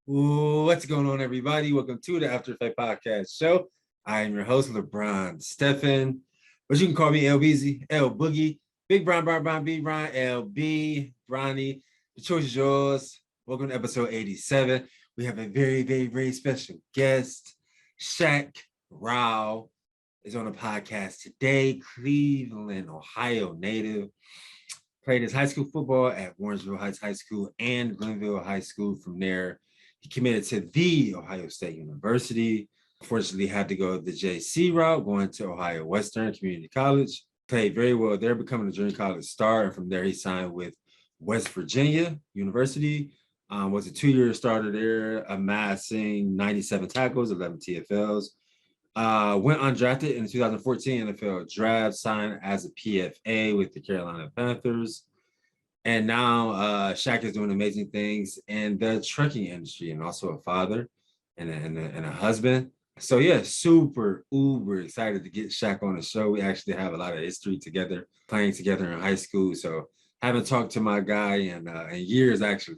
What's going on, everybody? Welcome to the After Effect Podcast show. I am your host, LeBron Stephen, but you can call me LBZ, L Boogie, Big Brown, B Brown, LB, Bronny. The choice is yours. Welcome to episode 87. We have a very special guest. Shaq Rowell is on the podcast today. Cleveland, Ohio native. Played his high school football at Warrensville Heights High School and Glenville High School. From there, he committed to the Ohio State University. Unfortunately, had to go the JC route, going to Ohio Western Community College. Played very well there, becoming a junior college star. And from there, he signed with West Virginia University. Was a 2-year starter there, amassing 97 tackles, 11 TFLs. Went undrafted in the 2014 NFL draft, signed as a PFA with the Carolina Panthers. And now Shaq is doing amazing things in the trucking industry, and also a father and a husband. So yeah, super uber excited to get Shaq on the show. We actually have a lot of history together, playing together in high school. So haven't talked to my guy in years, actually.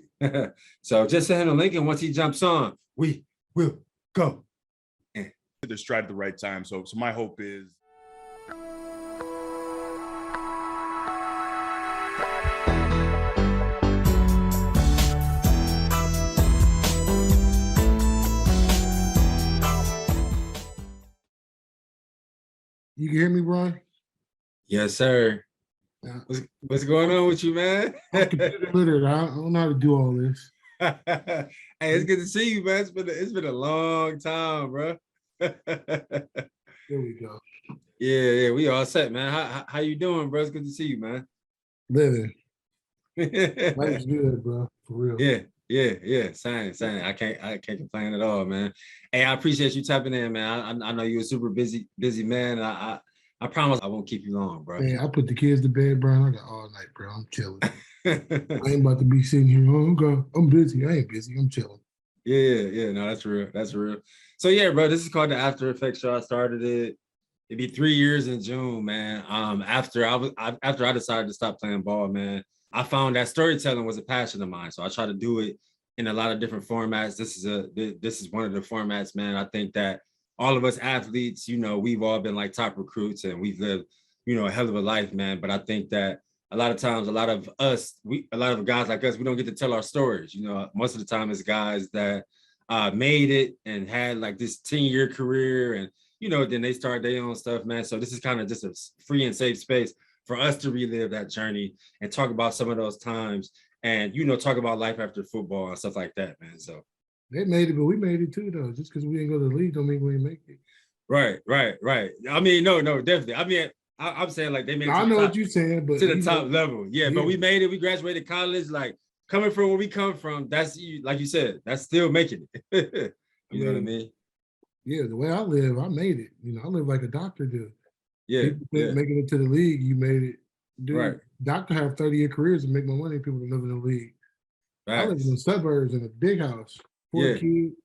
So just send him a link, and once he jumps on, we will go. Their stride at the right time. So my hope is You can hear me, Brian? Yes, sir. Yeah. What's going on with you, man? I'm computer literate. I don't know how to do all this. Hey, it's good to see you, man. It's been a long time, bro. There we go. Yeah, we all set, man. How you doing, bro? It's good to see you, man. Living. Life's good, bro. For real. Yeah. Same. I can't complain at all, man. Hey, I appreciate you tapping in, man. I know you're a super busy man. I promise I won't keep you long, bro. Man, I put the kids to bed, bro. I got all night, bro. I'm chilling. I ain't about to be sitting here. Oh, I'm busy. I ain't busy. I'm chilling. Yeah. No, that's real. So yeah, bro, this is called the After Effects show. I started it. It'd be 3 years in June, man. After I decided to stop playing ball, man, I found that storytelling was a passion of mine. So I try to do it in a lot of different formats. This is one of the formats, man. I think that all of us athletes, we've all been like top recruits, and we've lived, a hell of a life, man. But I think that a lot of times, a lot of guys like us, we don't get to tell our stories. Most of the time it's guys that made it and had like this 10-year career, and then they start their own stuff, man. So this is kind of just a free and safe space for us to relive that journey and talk about some of those times, and talk about life after football and stuff like that, man. So they made it, but we made it too, though. Just because we didn't go to the league don't mean we didn't make it. Right. I mean, no, definitely. I mean, I'm saying like they made it. I know what you're saying, but to the top level. Yeah, but we made it. We graduated college. Like, coming from where we come from, that's, like you said, that's still making it. You know what I mean? Yeah, the way I live, I made it. I live like a doctor do. Yeah. Making it to the league, you made it. Dude, right. Doctor have 30-year careers and make more money than people that live in the league. Right. I live in the suburbs in a big house. 4 kids.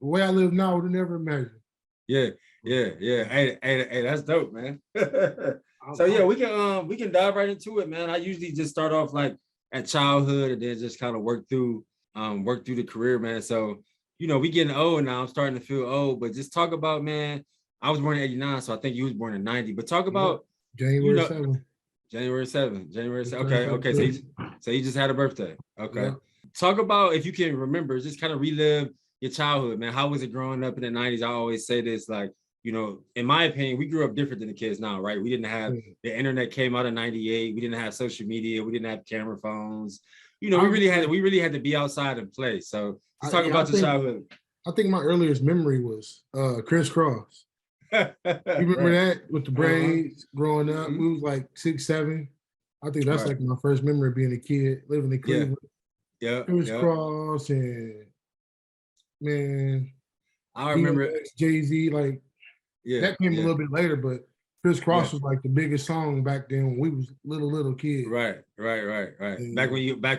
The way I live now, I would never imagine. Yeah. Hey, that's dope, man. So yeah, we can dive right into it, man. I usually just start off like at childhood and then just kind of work through the career, man. So we getting old now. I'm starting to feel old, but just talk about, man. I was born in 89, so I think you was born in 90. But talk about January 7th. January 7th. Okay. So you just had a birthday. Okay. Yeah. Talk about, if you can remember, just kind of relive your childhood, man. How was it growing up in the 90s? I always say this, like, in my opinion, we grew up different than the kids now, right? We didn't have, the internet came out in 98. We didn't have social media. We didn't have camera phones. We really had to be outside and play. So let's talk about your childhood. I think my earliest memory was crisscross. You remember that with the braids growing up? We was like 6, 7. I think that's like my first memory of being a kid living in Cleveland. Yeah. Crisscross and man, I remember Jay-Z, like that came a little bit later, but crisscross was like the biggest song back then when we was little kids. Right. And back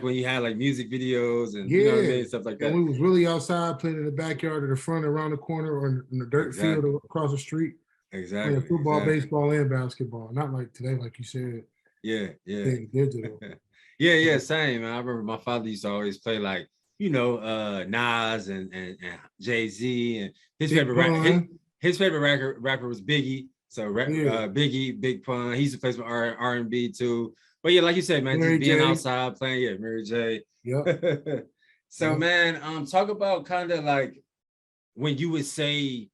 when you had like music videos and you know what I mean, stuff like that. And we was really outside playing in the backyard or the front, around the corner, or in the dirt field across the street. Exactly. Playing football, baseball, and basketball. Not like today, like you said. Yeah. Digital. Yeah, same, man. I remember my father used to always play like Nas and Jay-Z, and his Big favorite Pun. his favorite rapper was Biggie. So Yeah. Biggie, Big Pun. He used to play some R&B too. But yeah, like you said, man, Mary just being J. outside playing, yeah, Mary J. Yep. So Yep. man, talk about kind of like when you would say,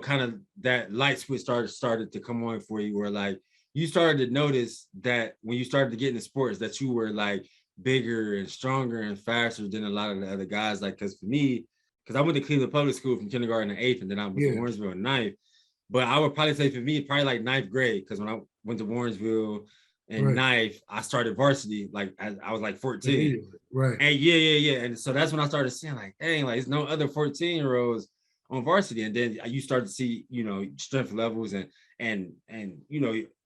kind of that light switch started to come on for you, where like you started to notice that when you started to get into sports that you were like bigger and stronger and faster than a lot of the other guys. Like, because for me, because I went to Cleveland Public School from kindergarten to eighth, and then I went to Warrensville in ninth. But I would probably say for me, probably like ninth grade, because when I went to Warrensville in ninth, I started varsity. Like I was like 14. Right. And yeah. And so that's when I started seeing like, dang, like there's no other 14-year-olds on varsity. And then you start to see, strength levels and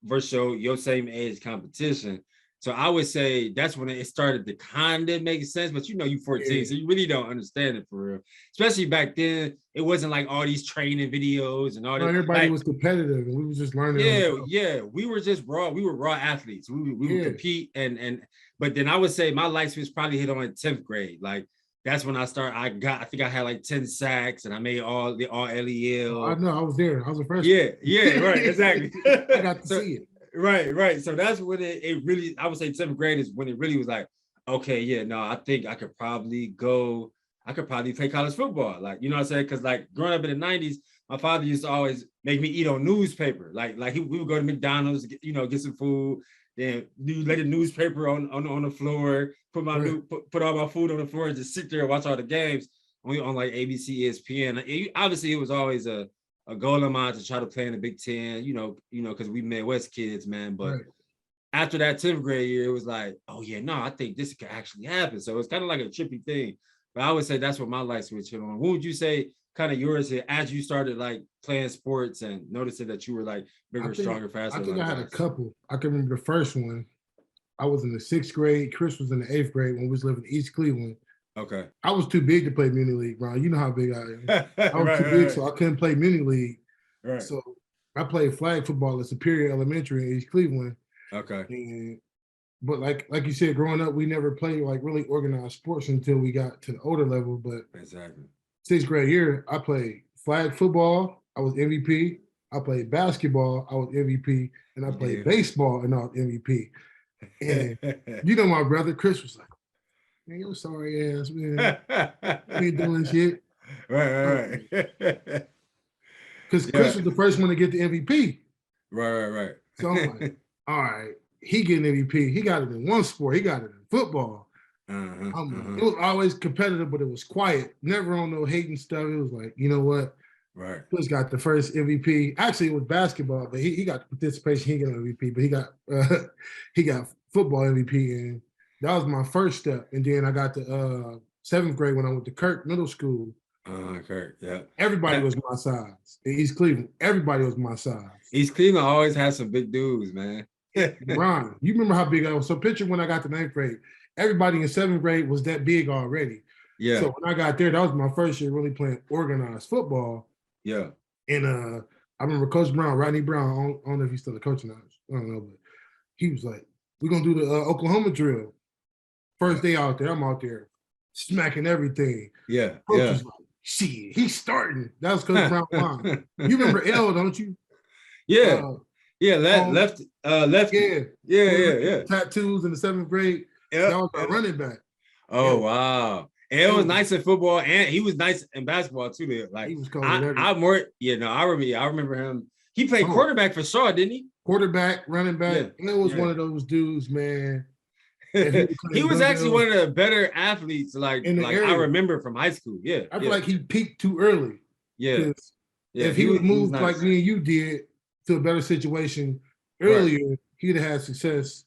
versus your same age competition. So I would say that's when it started to kind of make sense, but you 14, so you really don't understand it for real. Especially back then, it wasn't like all these training videos and all that. Everybody was competitive, and we was just learning. Yeah, we were just raw. We were raw athletes. We would compete, but then I would say my light switch probably hit on in 10th grade. Like that's when I started. I think I had like 10 sacks, and I made all LEL. I know, I was there. I was a freshman. Yeah, right, exactly. I got to see it. Right. So that's when it really, I would say 7th grade is when it really was like, okay, yeah, no, I think I could probably play college football. Like, you know what I'm saying? Because like growing up in the 90s, my father used to always make me eat on newspaper. Like we would go to McDonald's, get some food, then lay the newspaper on the floor, put all my food on the floor and just sit there and watch all the games on like ABC, ESPN. Obviously, it was always a goal of mine to try to play in the Big Ten, because we Midwest kids, man. But after that 10th grade year, it was like, oh yeah, no, I think this could actually happen. So it's kind of like a trippy thing. But I would say that's what my light switch hit on. What would you say kind of yours as you started like playing sports and noticing that you were like bigger, stronger, faster? I think I had a couple. I can remember the first one. I was in the 6th grade. Chris was in the 8th grade when we was living in East Cleveland. Okay. I was too big to play mini league, Ron. You know how big I am. I was too big, so I couldn't play mini league. Right. So I played flag football at Superior Elementary in East Cleveland. Okay. But like you said, growing up, we never played like really organized sports until we got to the older level. But exactly. 6th grade year, I played flag football. I was MVP. I played basketball. I was MVP, and I played baseball, and I was MVP. And my brother Chris was like, "Man, you sorry ass man, you ain't doing shit." Right. Because Chris was the first one to get the MVP. Right. So I'm like, all right, he getting MVP. He got it in one sport. He got it in football. It was always competitive, but it was quiet. Never on no hating stuff. It was like, you know what? Right. Chris got the first MVP. Actually, it was basketball, but he got participation. He got MVP, but he got football MVP, and that was my first step. And then I got to 7th grade when I went to Kirk Middle School. Kirk, yeah. Everybody was my size in East Cleveland. Everybody was my size. East Cleveland always has some big dudes, man. Ron, you remember how big I was? So picture when I got to 9th grade, everybody in 7th grade was that big already. Yeah. So when I got there, that was my first year really playing organized football. Yeah. And I remember Coach Brown, Rodney Brown, I don't know if he's still a coach now. I don't know, but he was like, we're going to do the Oklahoma drill. First day out there, I'm out there smacking everything. Yeah. Coach was like, shit, he's starting. That was Coach Brown line. You remember L, don't you? Yeah. Left. Yeah. Tattoos in the 7th grade. Yep. That was our running back. Oh, wow. And it was nice in football, and he was nice in basketball too. There, like he was cold. I remember him. He played quarterback for Shaw, didn't he? Quarterback, running back. Yeah. And it was one of those dudes, man. He was actually one of the better athletes, like I remember from high school. Yeah, I feel like he peaked too early. Yeah. If he would move like me and you did to a better situation earlier, he'd have had success.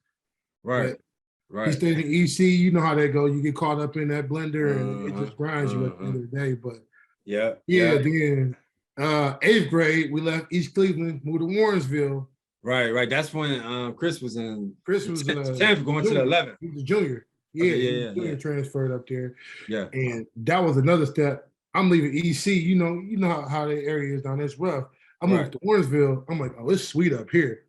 Right. He stayed in EC. You know how that goes. You get caught up in that blender, and it just grinds you at the end of the day. But then 8th grade, we left East Cleveland, moved to Warrensville. Right. That's when Chris was in. Chris was 10th, going junior. to the 11th. He was a junior. Yeah, transferred up there. Yeah, and that was another step. I'm leaving EC. You know how the area is down there. It's rough. I moved to Warrensville. I'm like, oh, it's sweet up here.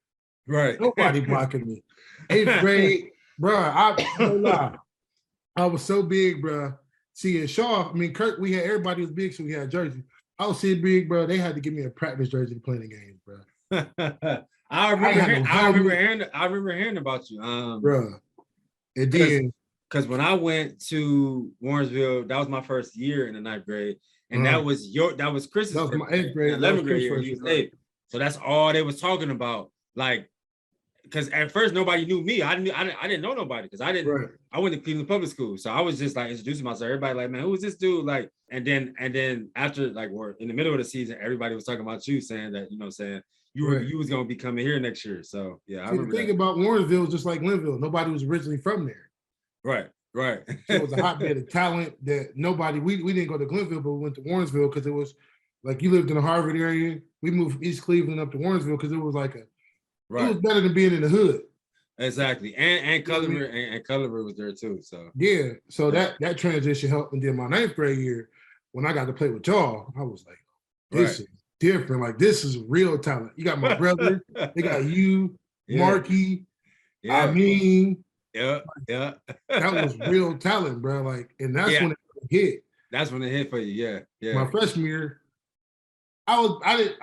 Right. Nobody blocking me. 8th grade, bro. I was so big, bro. See, at Shaw, I mean, Kirk, we had everybody was big, so we had jerseys. I was seeing big, bro. They had to give me a practice jersey to play in the games, bro. I remember hearing about you, bro. And then, because when I went to Warrensville, that was my first year in the 9th grade, and that was Chris's. That was my 8th grade, 11th grade year. He was 8. So that's all they was talking about, like. Because at first nobody knew me. I didn't know nobody because I didn't. Right. I went to Cleveland Public School, so I was just like introducing myself. Everybody like, man, who is this dude? Like, and then after like we're in the middle of the season, everybody was talking about you, saying that you was gonna be coming here next year. So yeah, I remember. The thing about Warrensville was just like Linville. Nobody was originally from there. Right. So it was a hotbed of talent that nobody. We didn't go to Glenville, but we went to Warrensville because it was like you lived in the Harvard area. We moved from East Cleveland up to Warrensville because it was like a. Right. It was better than being in the hood. Exactly. And Culliver was there too. So yeah. So that transition helped. And then my 9th grade year, when I got to play with y'all, I was like, this is different. Like this is real talent. You got my brother, they got you, Marky. I mean, yeah. That was real talent, bro. Like, and that's when it hit. That's when it hit for you. Yeah. My freshman year, I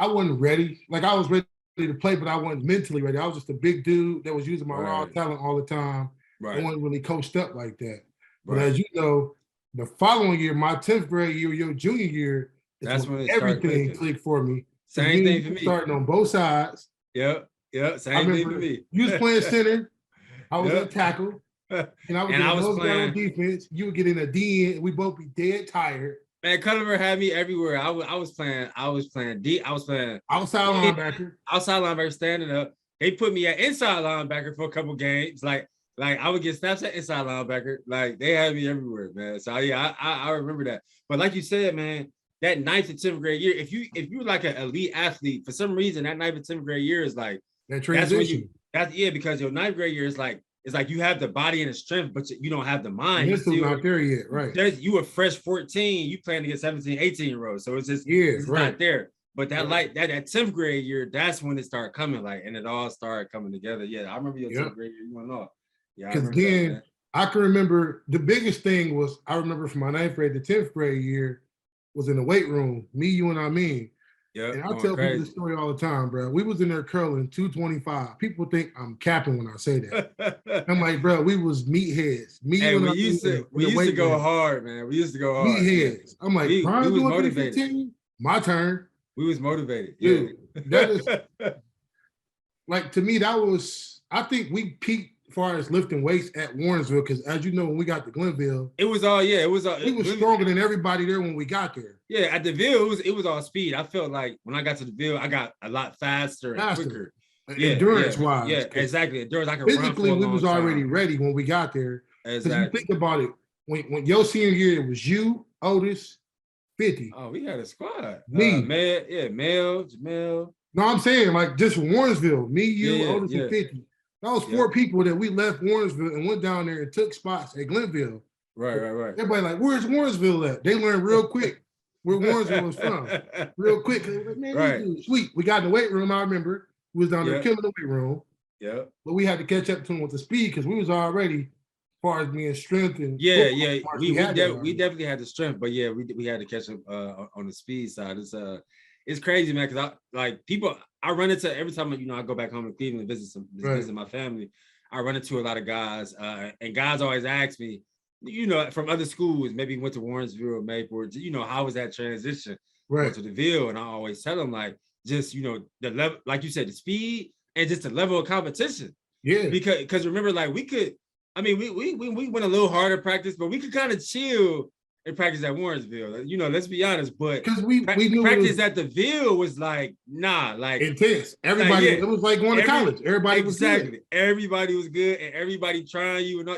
wasn't ready. Like I was ready to play, but I wasn't mentally ready. I was just a big dude that was using my raw talent all the time. Right. I wasn't really coached up like that. But as you know, the following year, my 10th grade year, your junior year, that's when everything clicked for me. Same thing for me. Starting on both sides. Yep. Same thing for me. You was playing center. I was at tackle. And I was playing on defense. You would get in a D end. We both be dead tired. Man, Culliver had me everywhere. I was playing D. I was playing outside linebacker, standing up. They put me at inside linebacker for a couple games. Like I would get snaps at inside linebacker. Like they had me everywhere, man. So yeah, I remember that. But like you said, man, that 9th and 10th grade year, if you're like an elite athlete, for some reason that 9th and 10th grade year is like that transition. Because your 9th grade year is like. It's like you have the body and the strength, but you don't have the mind. You're still not there yet, right? You were fresh 14, you playing to get 17, 18-year-olds. So it's just not there. But that 10th grade year, that's when it started coming, like, and it all started coming together. Yeah, I remember your 10th grade year, you went off. Yeah, because then I can remember the biggest thing was I remember from my 9th grade to 10th grade year was in the weight room, me, you, and I mean. Yeah, and I tell people this story all the time, bro. We was in there curling 225. People think I'm capping when I say that. I'm like, bro, we was meatheads. We used to go hard, man. We used to go hard. Meatheads. I'm like, Brian, we was motivated. My turn. We was motivated. Dude, that is like to me, that was. I think we peaked as far as lifting weights at Warrensville because, as you know, when we got to Glenville, we was stronger than everybody there when we got there. Yeah, at the Ville, it was all speed. I felt like when I got to the Ville, I got a lot faster and quicker. Endurance-wise. Yeah, exactly. Endurance, I could physically, we was already ready when we got there. Exactly. You think about it, when your senior year, it was you, Otis, 50. Oh, we had a squad. Me. Mel, Jamel. No, I'm saying, like, just from Warrensville, me, you, Otis, and 50. That was 4 people that we left Warrensville and went down there and took spots at Glenville. Right. Everybody like, where's Warrensville at? They learned real quick where Warrensville was from. Real quick. Like, man, sweet. We got in the weight room. I remember we was down there killing the weight room. Yeah. But we had to catch up to them with the speed because we was already as far as being strength and we definitely had the strength, but yeah, we had to catch up on the speed side. It's crazy, man, because I run into every time I go back home to Cleveland and visit my family. I run into a lot of guys, and guys always ask me, from other schools, maybe went to Warrensville or Mayport, how was that transition to the Ville? And I always tell them, like, just the level, like you said, the speed and just the level of competition. Yeah, because remember, like we went a little harder practice, but we could kind of chill and practice at Warrensville. Let's be honest, but because we knew practice at the Ville was like intense. Everybody, it was like going to college. Everybody was good. Everybody was good, and everybody trying you, and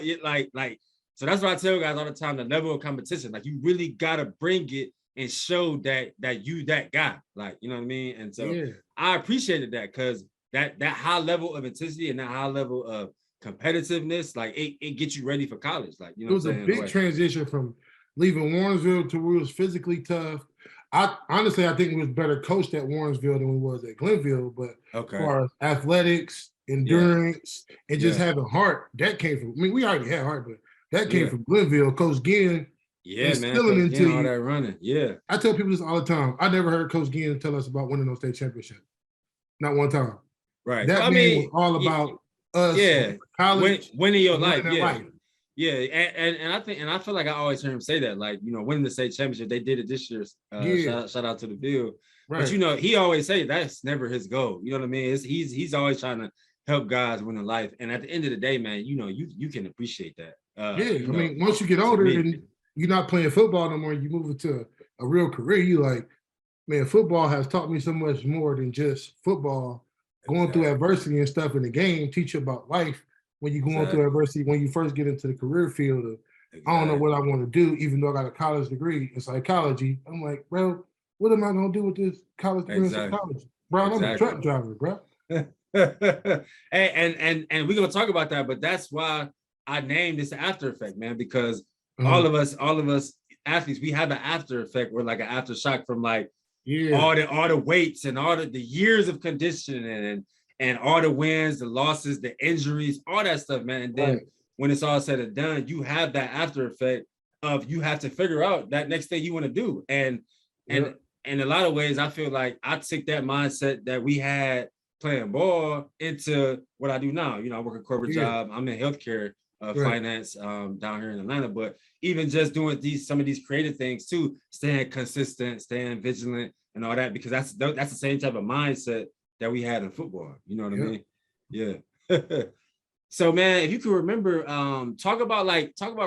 like. So that's what I tell guys all the time: the level of competition, like you really gotta bring it and show that you that guy, like you know what I mean. And so I appreciated that because that high level of intensity and that high level of competitiveness, like it gets you ready for college. Like it was a big transition from leaving Warrensville to where it was physically tough. I think we was better coached at Warrensville than we was at Glenville, but as far as athletics, endurance, and just having heart, that came from. I mean, we already had heart, but that came from Glenville. Coach Ginn Yeah, man. instilling Coach into Ginn, all you. that running. Yeah. I tell people this all the time. I never heard Coach Ginn tell us about winning no state championship. Not one time. Right. That Well, I man was mean, all about us yeah, college winning your and life. winning Yeah. life. Yeah, and I think, and I feel like I always hear him say that, like, you know, winning the state championship. They did it this year. Yeah. Shout out to the field. But Right. you know, he always say that's never his goal. You know what I mean? He's always trying to help guys win in life. And at the end of the day, man, you know, you can appreciate that. Yeah. You I know, mean, once you get to older me. and you're not playing football no more, you move into a real career, you like, man, football has taught me so much more than just football. Going through adversity and stuff in the game teach you about life when you're going through adversity, when you first get into the career field of, I don't know what I want to do, even though I got a college degree in psychology. I'm like, bro, what am I going to do with this college degree in psychology? Bro, I'm a truck driver, bro. and we're going to talk about that, but that's why I named this after effect, man, because all of us athletes, we have an after effect. We're like an aftershock from like all the weights and all the years of conditioning and all the wins, the losses, the injuries, all that stuff, man. And then when it's all said and done, you have that after effect of you have to figure out that next thing you want to do. And in a lot of ways, I feel like I took that mindset that we had playing ball into what I do now. You know, I work a corporate job. I'm in healthcare, finance down here in Atlanta, but even just doing some of these creative things too, staying consistent, staying vigilant and all that, because that's the same type of mindset that we had in football. You know what I mean? Yeah. So man, if you can remember, talk about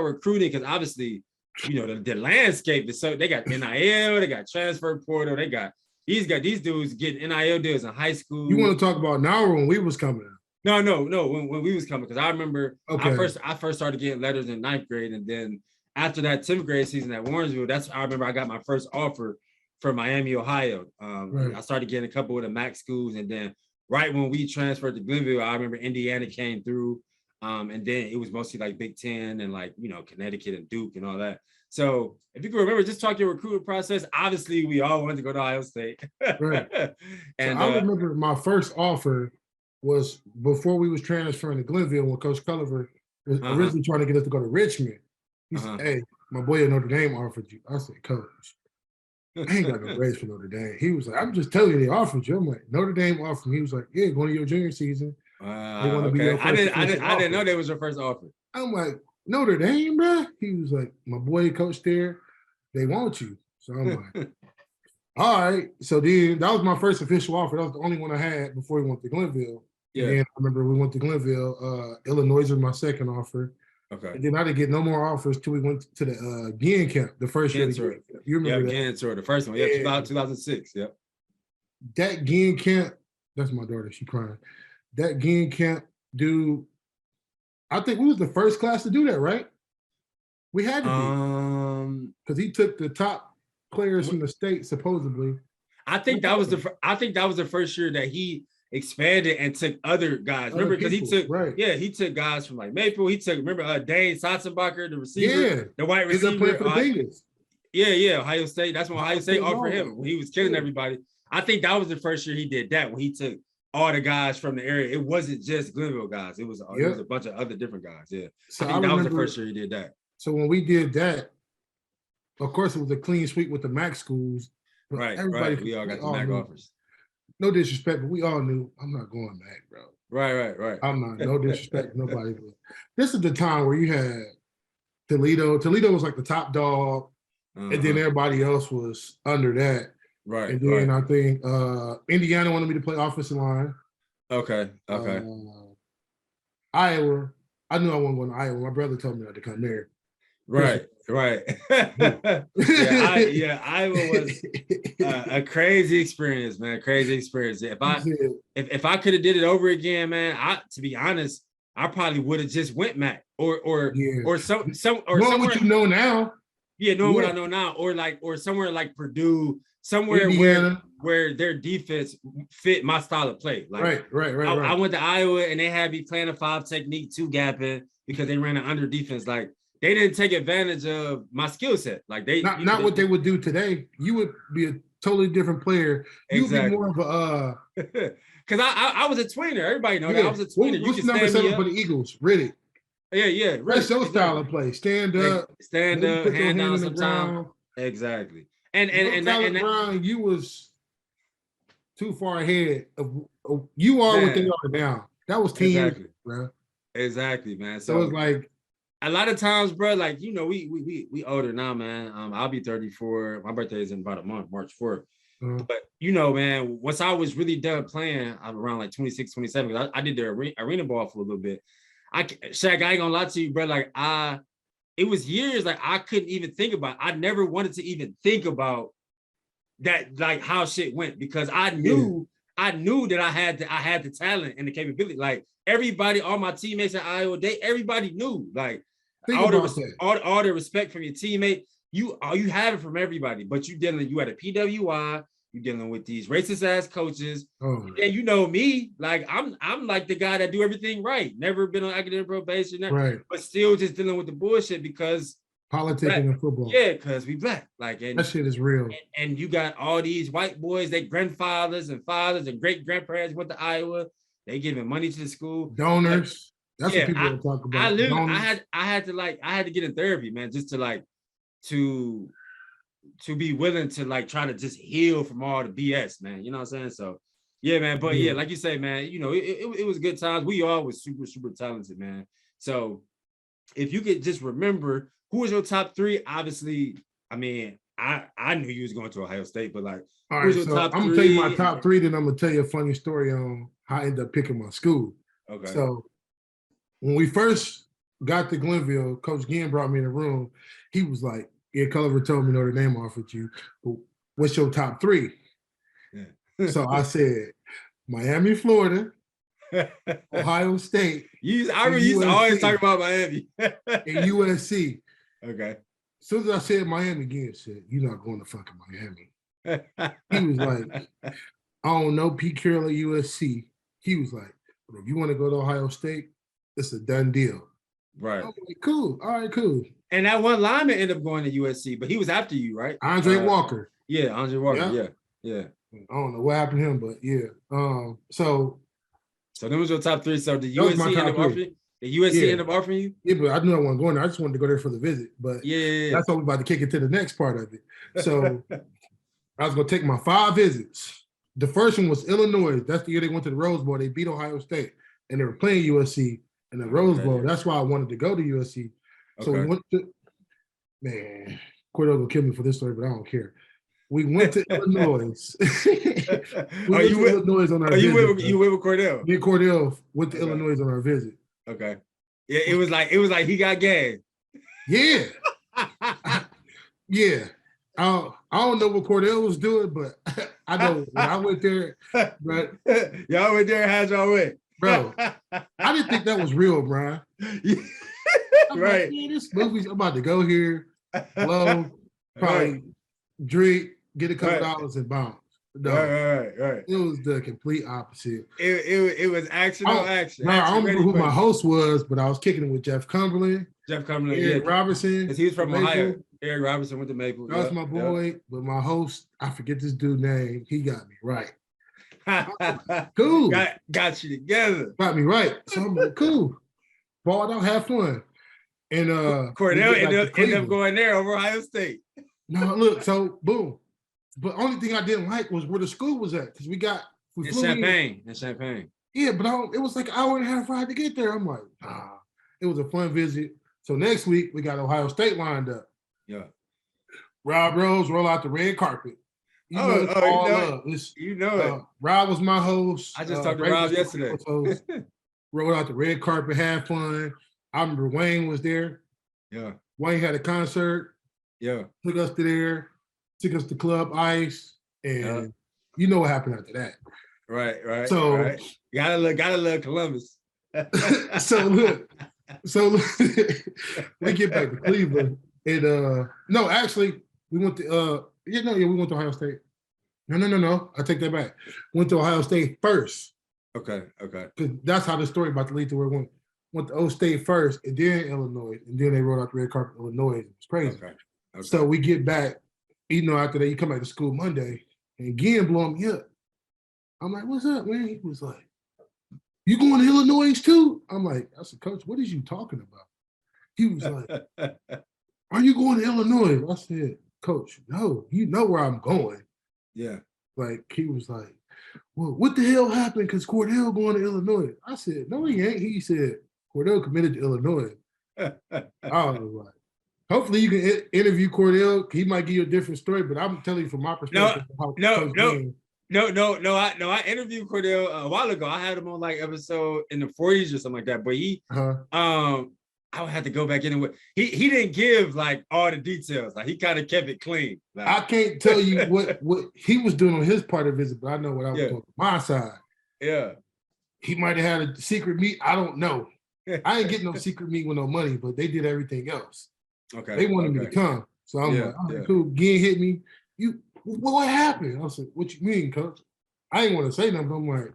recruiting, because obviously, you know, the landscape is so, they got NIL, they got transfer portal, they got these dudes getting NIL deals in high school. You want to talk about now or when we was coming out? No, when we was coming, because I remember I first started getting letters in 9th grade, and then after that 10th grade season at Warrensville, I remember I got my first offer for Miami, Ohio. I started getting a couple of the MAC schools, and then right when we transferred to Glenville, I remember Indiana came through, and then it was mostly like Big Ten and like, you know, Connecticut and Duke and all that. So if you can remember, just talk your recruitment process. Obviously, we all wanted to go to Ohio State. Right. And so I remember my first offer was before we was transferring to Glenville, when Coach Culliver was originally trying to get us to go to Richmond. He said, "Hey, my boy at Notre Dame offered you." I said, "Coach, I ain't got no grades for Notre Dame." He was like, "I'm just telling you they offered you." I'm like, "Notre Dame offered me." He was like, "Yeah, going to your junior season. They want to be your first." I didn't know that was your first offer. I'm like, "Notre Dame, bro?" He was like, "My boy coach there, they want you." So I'm like, all right. So then that was my first official offer. That was the only one I had before we went to Glenville. Yeah. And then I remember we went to Glenville. Illinois was my second offer. Okay. And then I didn't get no more offers till we went to the Ginn camp, the first year. You remember that? Ginn tour, the first one. Yeah, 2006. Yep. That Ginn camp, that's my daughter. She crying. That Ginn camp, dude, I think we was the first class to do that, right? We had to be. Because he took the top players from the state, supposedly. I think that was the first year that he expanded and took other guys. Remember, because he took guys from like Maple. He took, remember, Dane Satzenbacher, the receiver, the white receiver. For the Bengals. Ohio State. That's when Ohio State offered him. He was killing everybody. I think that was the first year he did that, when he took all the guys from the area. It wasn't just Glenville guys. It was a bunch of other different guys. Yeah. So I think that was the first year he did that. So when we did that, of course, it was a clean sweep with the MAC schools. Right. We all got the MAC offers. No disrespect, but we all knew I'm not going MAC, bro. Right. I'm not. No disrespect to nobody. But this is the time where you had Toledo. Toledo was like the top dog, and then everybody else was under that. Right. And then I think Indiana wanted me to play offensive line. Okay. Iowa. I knew I wasn't going to Iowa. My brother told me not to come there. Right. Iowa was a crazy experience, man. Crazy experience. If I could have did it over again, man, to be honest, I probably would have just went MAC or knowing what you know now. Yeah, knowing what I know now, or somewhere like Purdue, somewhere where their defense fit my style of play. Like, right. I went to Iowa and they had me playing a 5 technique, 2 gapping, because they ran an under defense. Like, they didn't take advantage of my skill set. Like, they what they would do today. You would be a totally different player. You would be more of a because I was a tweener. Everybody know that I was a tweener. What's the number 7 for the Eagles? Riddick. Yeah. That's your style of play. Stand up, stand up, put your hand down in the sometime. ground. Exactly. And Talent, that, Brian, you was too far ahead of you are what they man, are now. That was 10 years exactly. ago, bro. Exactly, man. So it's So like a lot of times, bro, like, you know, we older now, man. I'll be 34. My birthday is in about a month, March 4th. But you know, man, once I was really done playing, I'm around like 26, 27, because I did the arena ball for a little bit. Shaq, I ain't gonna lie to you, bro. Like it was years like I couldn't even think about. I never wanted to even think about that, like how shit went, because I knew that I had the talent and the capability. Like everybody, all my teammates at Iowa, everybody knew. Like all the respect from your teammate, you have it from everybody, but you had a PWI, you dealing with these racist ass coaches. And you know me, like I'm like the guy that do everything right. Never been on academic probation, right, but still just dealing with the bullshit because politicking in football. Yeah, because we black. Like, and that shit is real. And you got all these white boys, their grandfathers and fathers and great grandparents went to Iowa. They giving money to the school. Donors. That's what people talk about. I literally, I had to get in therapy, man, just to like to be willing to like try to just heal from all the BS, man. You know what I'm saying? So yeah, man. But yeah, like you say, man, you know, it was good times. We all was super, super talented, man. So if you could just remember who was your top three, obviously, I mean, I knew you was going to Ohio State, but like, all right, so I'm gonna tell you my top three, then I'm gonna tell you a funny story on how I ended up picking my school. Okay. So when we first got to Glenville, Coach Ginn brought me in the room. He was like, "Yeah, Culliver told me Notre Dame offered you. But what's your top three?" Yeah. So I said, Miami, Florida, Ohio State. I remember you used to always talk about Miami. And USC. Okay. As soon as I said Miami, Ginn said, "You're not going to fucking Miami." He was like, "I don't know Pete Carroll at USC." He was like, "But if you want to go to Ohio State, it's a done deal." Right. I was like, cool. All right, cool. And that one lineman ended up going to USC, but he was after you, right? Andre Walker. Yeah, Andre Walker. Yeah. I don't know what happened to him, but yeah. So that was your top three. So the USC end up offering? The USC end up offering you? Yeah, but I knew I wasn't going there. I just wanted to go there for the visit. But that's what we're about to kick it to the next part of it. So I was going to take my 5 visits. The first one was Illinois. That's the year they went to the Rose Bowl. They beat Ohio State, and they were playing USC in the Rose Bowl. That's why I wanted to go to USC. So we went to, man, Cordell will kill me for this story, but I don't care. We went to Illinois. Illinois on our visit. You went with Cordell? Me and Cordell went to Illinois on our visit. Okay. Yeah, it was like he got gagged. Yeah. Yeah. I don't know what Cordell was doing, but I know when I went there, but y'all went there, how'd y'all went? Bro, I didn't think that was real, Brian. Right. Like, yeah, this movie's I'm about to go here, blow, probably drink, get a couple dollars and bounce. No, right. It was the complete opposite. It was action on action. No, I don't remember who my host was, but I was kicking it with Jeff Cumberland. Eric Robinson. Because he was from Ohio. Eric Robinson went to Maple. That was my boy, but my host, I forget this dude's name. He got me right. Cool. Got you together. Got me right. So I'm like, cool. Balled out, have fun. And Cordell ended up going there over Ohio State. No, look, so boom. But only thing I didn't like was where the school was at, because we flew in Champaign. Yeah, but it was like an hour and a half ride to get there. I'm like, it was a fun visit. So next week we got Ohio State lined up. Yeah. Rob Rose roll out the red carpet. You know it. Rob was my host. I just talked to Rob yesterday. Rolled out the red carpet, had fun. I remember Wayne was there. Yeah. Wayne had a concert. Yeah. Took us to there. Took us to Club Ice. And you know what happened after that. Right. So gotta look Columbus. so look, we get back to Cleveland. And no, actually, we went to we went to Ohio State. No. I take that back. Went to Ohio State first. Okay. Because that's how the story about to lead to where it went to O State first, and then Illinois, and then they rolled out the red carpet Illinois. It was crazy. Okay. So we get back, after that, you come back to school Monday, and Ginn blowing me up. I'm like, "What's up, man?" He was like, you going to Illinois too? I'm like, I said, Coach, what is you talking about? He was like, are you going to Illinois? I said, Coach, no, you know where I'm going. Yeah. Like, he was like, well, what the hell happened? Because Cordell going to Illinois. I said, no, he ain't. He said, Cordell committed to Illinois. I was like, hopefully you can interview Cordell. He might give you a different story, but I'm telling you from my perspective. I interviewed Cordell a while ago. I had him on like episode in the 40s or something like that. But he, I would have to go back in and he didn't give like all the details. Like he kind of kept it clean. Like, I can't tell you what he was doing on his part of his, but I know what I was doing on my side. Yeah. He might have had a secret meet. I don't know. I ain't getting no secret meet with no money, but they did everything else. Okay. They wanted me to come. So I'm like, cool. Ginn hit me. What happened? I said, what you mean, Coach? I ain't want to say nothing. I'm like,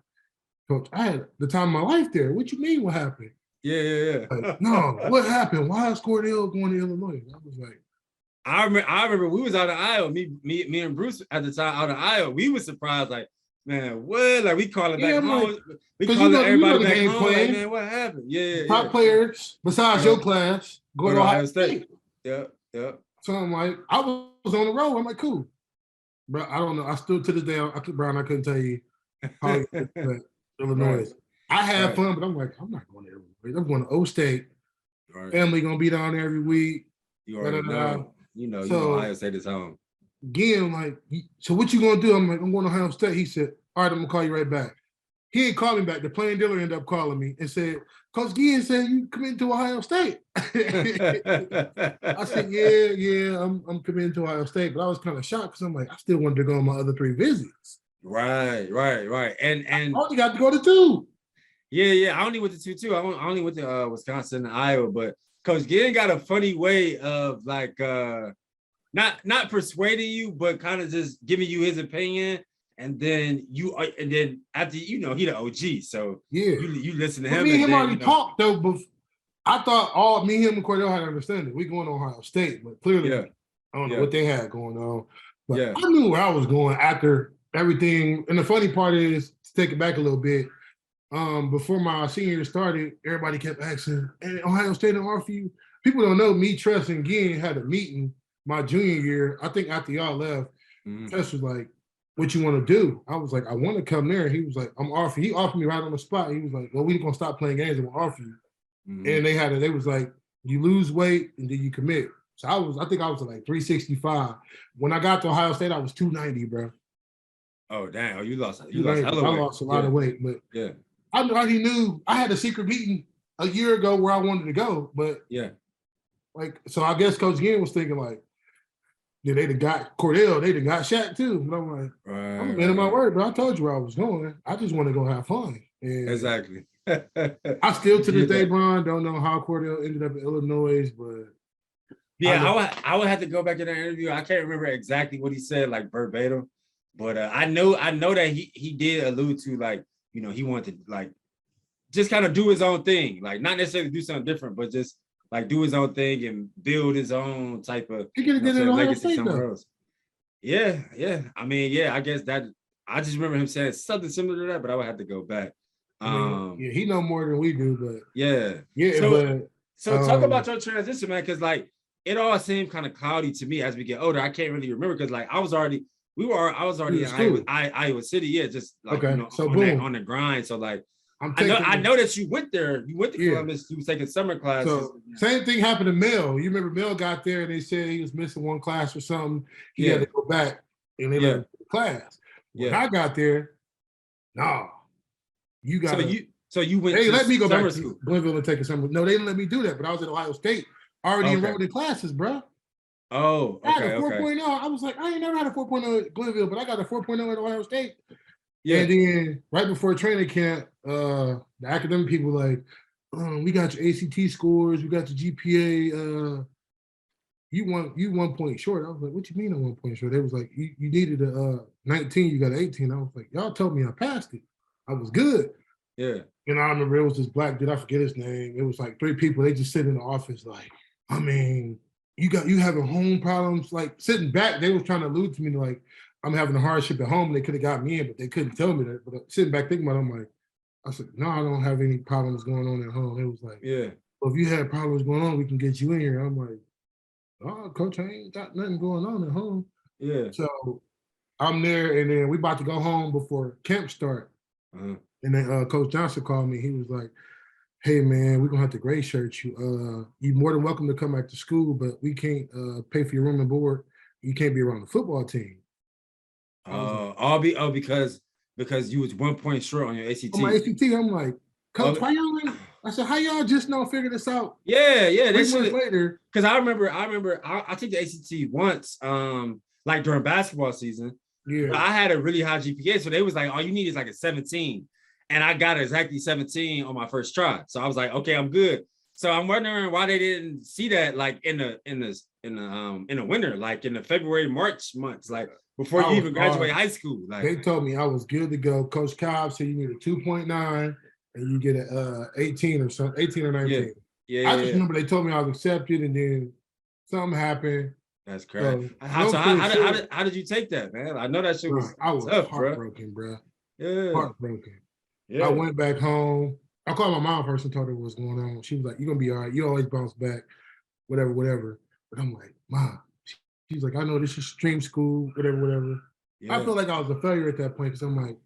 Coach, I had the time of my life there. What you mean what happened? Yeah. Like, no, what happened? Why is Cordell going to Illinois? I was like, I remember we was out of Iowa. Me and Bruce at the time out of Iowa. We was surprised, like, man, what? Like we calling back home. Like, we calling everybody back home. Like, man, what happened? Yeah. Top players besides your class go to Ohio State. Yeah. So I'm like, I was on the road. I'm like, cool. Bro, I don't know. I still to this day, Brian, I couldn't tell you how Illinois is. I had fun, but I'm like, I'm not going to Illinois. I'm going to O State. Right. Family gonna be down there every week. You already know. You know Ohio State is home. Again, like, so what you gonna do? I'm like, I'm going to Ohio State. He said, all right, I'm gonna call you right back. He ain't calling back. The plain dealer ended up calling me and said, Coach Ginn said you committed to Ohio State. I said, yeah, I'm committing to Ohio State. But I was kind of shocked because I'm like, I still wanted to go on my other 3 visits. Right. And I only got to go to 2. Yeah. I only went to 2 too. I only went to Wisconsin and Iowa, but Coach Ginn got a funny way of like not persuading you, but kind of just giving you his opinion. And then after he the OG, so you listen to him. Me and him already talked though, but I thought me, him, and Cordell had understanding. We going to Ohio State, but clearly I don't know what they had going on. But I knew where I was going after everything. And the funny part is, to take it back a little bit, before my senior year started, everybody kept asking, hey, Ohio State and offer you. People don't know me, Tress, and Ginn had a meeting my junior year. I think after y'all left, Tress was like, what you want to do? I was like, I want to come there. He was like, he offered me right on the spot. He was like, well, we're going to stop playing games and we'll offer you. And they was like, you lose weight and then you commit. So I think I was at like 365. When I got to Ohio State, I was 290, bro. Oh, damn. Oh, you lost I lost a lot of weight, but I already knew I had a secret meeting a year ago where I wanted to go, but so I guess Coach Ginn was thinking like, they done got Cordell, they done got Shaq too. But I'm like, I'm a man of my word, but I told you where I was going. I just want to go have fun. And exactly. I still to this day, Brian, don't know how Cordell ended up in Illinois, but I would have to go back to that interview. I can't remember exactly what he said, like verbatim, but I know that he did allude to like, he wanted to like just kind of do his own thing, like not necessarily do something different, but just like do his own thing and build his own type of legacy somewhere else. Yeah. I mean, I guess that I just remember him saying something similar to that, but I would have to go back. He know more than we do, but So talk about your transition, man, because like it all seemed kind of cloudy to me as we get older. I can't really remember because like I was already in Iowa City, just like on the grind. So like I know that you went there. You went to Columbus. You was taking summer classes. So same thing happened to Mel. You remember Mel got there and they said he was missing one class or something. He had to go back and they let him to class. When I got there, you got So you went. They let me go back school. to Glenville and take a summer. No, they didn't let me do that. But I was at Ohio State, already enrolled in classes, bro. Oh, okay. I had a 4.0. I was like, I ain't never had a 4.0 at Glenville, but I got a 4.0 at Ohio State. Yeah. And then right before training camp, the academic people were like, we got your ACT scores, we got your GPA. You 1 point short. I was like, what you mean I'm 1 point short? They was like, you needed a 19, you got an 18. I was like, y'all told me I passed it. I was good. Yeah. And I remember it was this black dude, I forget his name. It was like 3 people. They just sit in the office like, I mean, you having home problems, like sitting back, they was trying to allude to me like, I'm having a hardship at home. They could have got me in, but they couldn't tell me that. But sitting back thinking about it, I'm like, I said, no, I don't have any problems going on at home. It was like, Yeah. well, if you had problems going on, we can get you in here. I'm like, oh, coach, I ain't got nothing going on at home. Yeah. So I'm there, and then we about to go home before camp start. And then Coach Johnson called me. He was like, hey, man, we're going to have to gray shirt you. You're more than welcome to come back to school, but we can't pay for your room and board. You can't be around the football team. Because you was 1 point short on your ACT. On my ACT, I'm like, Coach, why y'all ain't? I said, how y'all just now figure this out? Yeah. 3 months later. Because I remember I took the ACT once, like during basketball season. Yeah. I had a really high GPA, so they was like, all you need is like a 17. And I got exactly 17 on my first try. So I was like, okay, I'm good. So I'm wondering why they didn't see that like in the winter, like in the February, March months, like before you even graduate high school. Like they told me I was good to go. Coach Cobb said you need a 2.9 and you get a 18 or something, 18 or 19. Yeah. I just remember they told me I was accepted, and then something happened. That's crazy. How did you take that, man? I know that shit was I was tough, heartbroken, bro. Yeah. Heartbroken. Yeah. I went back home. I called my mom first and told her what was going on. She was like, you're going to be all right. You always bounce back, whatever. But I'm like, Mom. She's like, I know this is stream school, whatever. Yeah. I feel like I was a failure at that point because I'm like,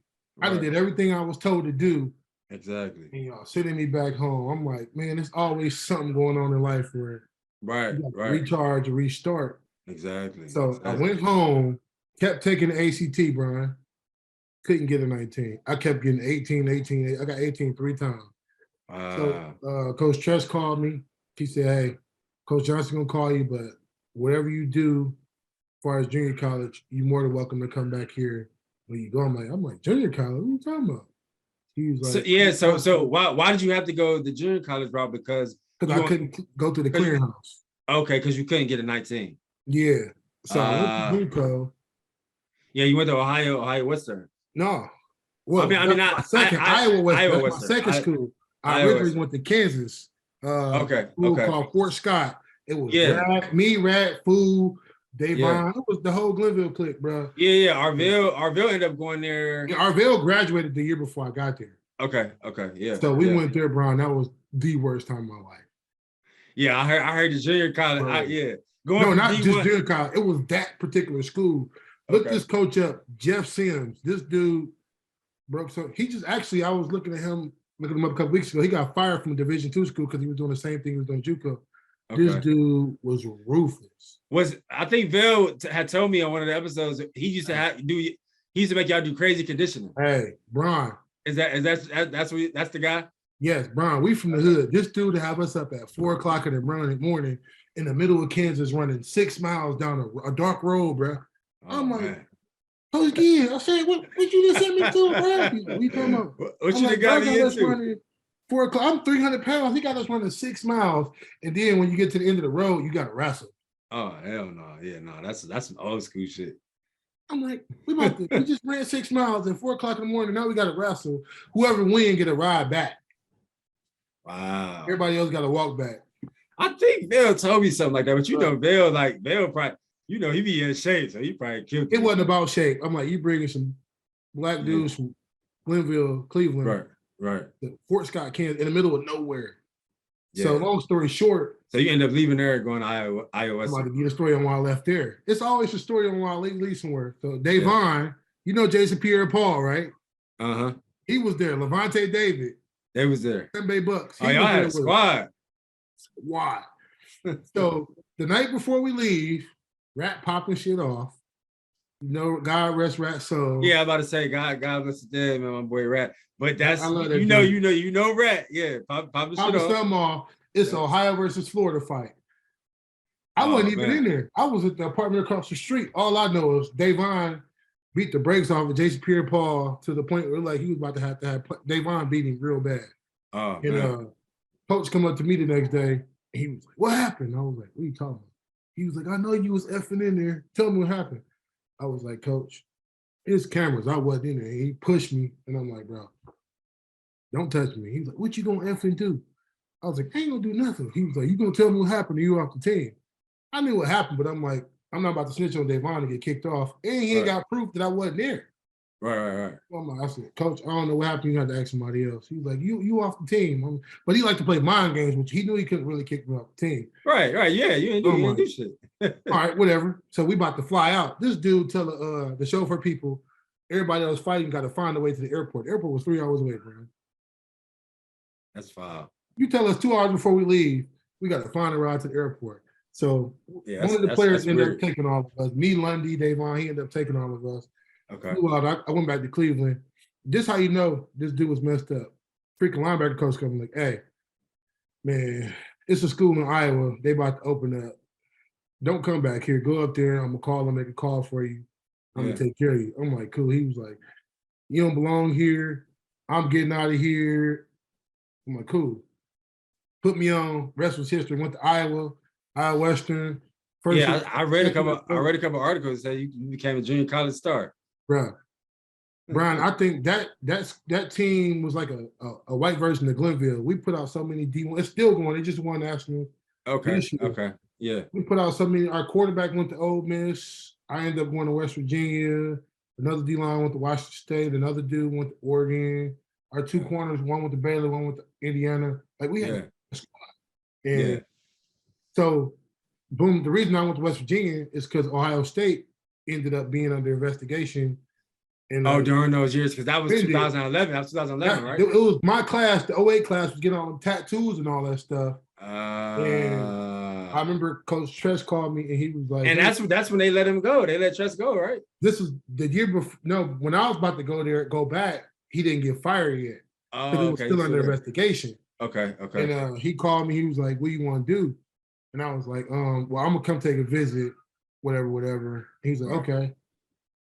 I did everything I was told to do. Exactly. And y'all sending me back home. I'm like, man, there's always something going on in life where you recharge or restart. Exactly. So I went home, kept taking the ACT, Brian. Couldn't get a 19. I kept getting 18. I got 18 3 times. So Coach Tress called me. He said, hey, Coach Johnson gonna call you, but whatever you do as far as junior college, you're more than welcome to come back here when you go. I'm like, junior college? What are you talking about? He was like, so why did you have to go the junior college route? Because I couldn't go to the clearinghouse. Okay, because you couldn't get a 19. Yeah. So I went to JUCO. Yeah, you went to Ohio Western. No. Well, I mean, not second. Iowa Western. That's Western. My second school. I originally went to Kansas. School called Fort Scott. It was Rat, Fool, Davon. It was the whole Glenville clique, bro. Yeah. Arville ended up going there. Yeah, Arville graduated the year before I got there. Okay, yeah. So we went there, Brian. That was the worst time of my life. Yeah, I heard the junior college. Not just junior college. It was that particular school. Look this coach up, Jeff Sims. This dude broke so he just actually I was looking him up a couple weeks ago. He got fired from a Division II school because he was doing the same thing he was doing JUCO. Okay. This dude was ruthless. I think Bill had told me on one of the episodes he used to make y'all do crazy conditioning. Hey, Brian. That's the guy? Yes, Brian. We from the hood. This dude to have us up at 4:00 in the morning in the middle of Kansas running 6 miles down a dark road, bro. I'm like, Coach Gibbs, I said, what you just sent me to, bro? We talking about? What you got me into? 4:00. I'm 300 pounds. He got us running 6 miles, and then when you get to the end of the road, you got to wrestle. Oh hell no! Yeah, no, that's some old school shit. I'm like, we just ran 6 miles at 4:00 in the morning. Now we got to wrestle. Whoever wins get a ride back. Wow. Everybody else got to walk back. I think Bill told me something like that, but Bill probably, he be in shape, so he probably killed it. Wasn't about shape. I'm like, you bringing some black dudes from Glenville, Cleveland, right, Fort Scott, Kansas, in the middle of nowhere. Yeah. So long story short. So you end up leaving there going to Iowa. I'm about to get a story on why I left there. It's always a story on why I leave somewhere. So Davon, you know Jason Pierre-Paul, right? Uh-huh. He was there. Levante David. They was there. Bay Bucks. Y'all had a squad. So the night before we leave, Rat popping shit off. God rest Rat's soul. Yeah, I'm about to say God bless the dead, man, my boy Rat. But that's you know Rat. Yeah, pop the shit off. It's Ohio versus Florida fight. I wasn't even in there. I was at the apartment across the street. All I know is Davon beat the brakes off of Jason Pierre-Paul to the point where like he was about to have Davon beat him real bad. Oh, and coach come up to me the next day and he was like, what happened? I was like, what are you talking about? He was like, I know you was effing in there. Tell me what happened. I was like, Coach, it's cameras. I wasn't in there. He pushed me and I'm like, bro, don't touch me. He was like, what you gonna effing do? I was like, I ain't gonna do nothing. He was like, you gonna tell me what happened to you off the team? I knew what happened, but I'm like, I'm not about to snitch on Davon to get kicked off. And he ain't got proof that I wasn't there. Right. I said, Coach, I don't know what happened. You had to ask somebody else. He was like, you off the team. But he liked to play mind games, which he knew he couldn't really kick me off the team. Right. Yeah, you didn't do shit. All right, whatever. So we about to fly out. This dude tell the chauffeur people, everybody that was fighting got to find a way to the airport. The airport was 3 hours away, bro. That's foul. You tell us 2 hours before we leave, we got to find a ride to the airport. So one of the players ended up taking all of us. Me, Lundy, Davon, he ended up taking all of us. Okay. I went back to Cleveland. This how you know this dude was messed up. Freaking linebacker coach coming like, hey, man, it's a school in Iowa. They about to open up. Don't come back here. Go up there. I'm going to make a call for you. I'm going to take care of you. I'm like, cool. He was like, you don't belong here. I'm getting out of here. I'm like, cool. Put me on. Rest was history. Went to Iowa Western. I read a couple articles that you became a junior college star. Bro, Brian, I think that team was like a white version of Glenville. We put out so many D1. It's still going. They just won national. Okay. Yeah. We put out so many. Our quarterback went to Ole Miss. I ended up going to West Virginia. Another D-line went to Washington State. Another dude went to Oregon. Our two corners, one went to Baylor, one went to Indiana. Like we had a squad. And so, boom, the reason I went to West Virginia is because Ohio State ended up being under investigation. And, during those years, because that was 2011. That was 2011, right? It was my class, the 08 class, was getting all the tattoos and all that stuff. And I remember Coach Tress called me and he was like, and that's when they let him go. They let Tress go, right? This was the year before. No, when I was about to go back, he didn't get fired yet. Because it was still under investigation. Okay. And he called me. He was like, "What do you want to do?" And I was like, well, I'm gonna come take a visit, whatever. He's like, okay.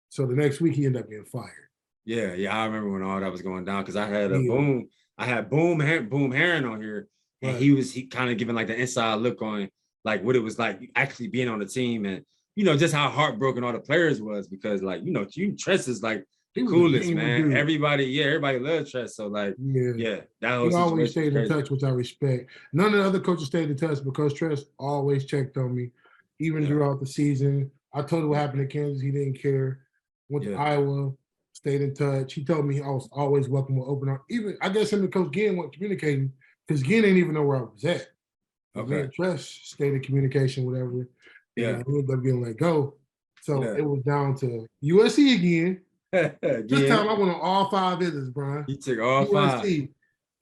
So the next week he ended up getting fired. Yeah. I remember when all that was going down because I had Boom Heron on here, and he kind of giving like the inside look on like what it was like actually being on the team, and just how heartbroken all the players was because like Tress is like the coolest, man. Dude. Everybody loves Tress. So like, that whole he always stayed in touch, which I respect. None of the other coaches stayed in touch because Tress always checked on me, even throughout the season. I told him what happened to Kansas. He didn't care. Went to Iowa, stayed in touch. He told me I was always welcome with open arms. Even I guess him and Coach Ginn weren't communicating because Ginn didn't even know where I was at. Okay. Tress stayed in communication, whatever. Yeah. And I ended up getting let go. So it was down to USC again. This time I went on all 5 visits, Brian. You took all USC, 5.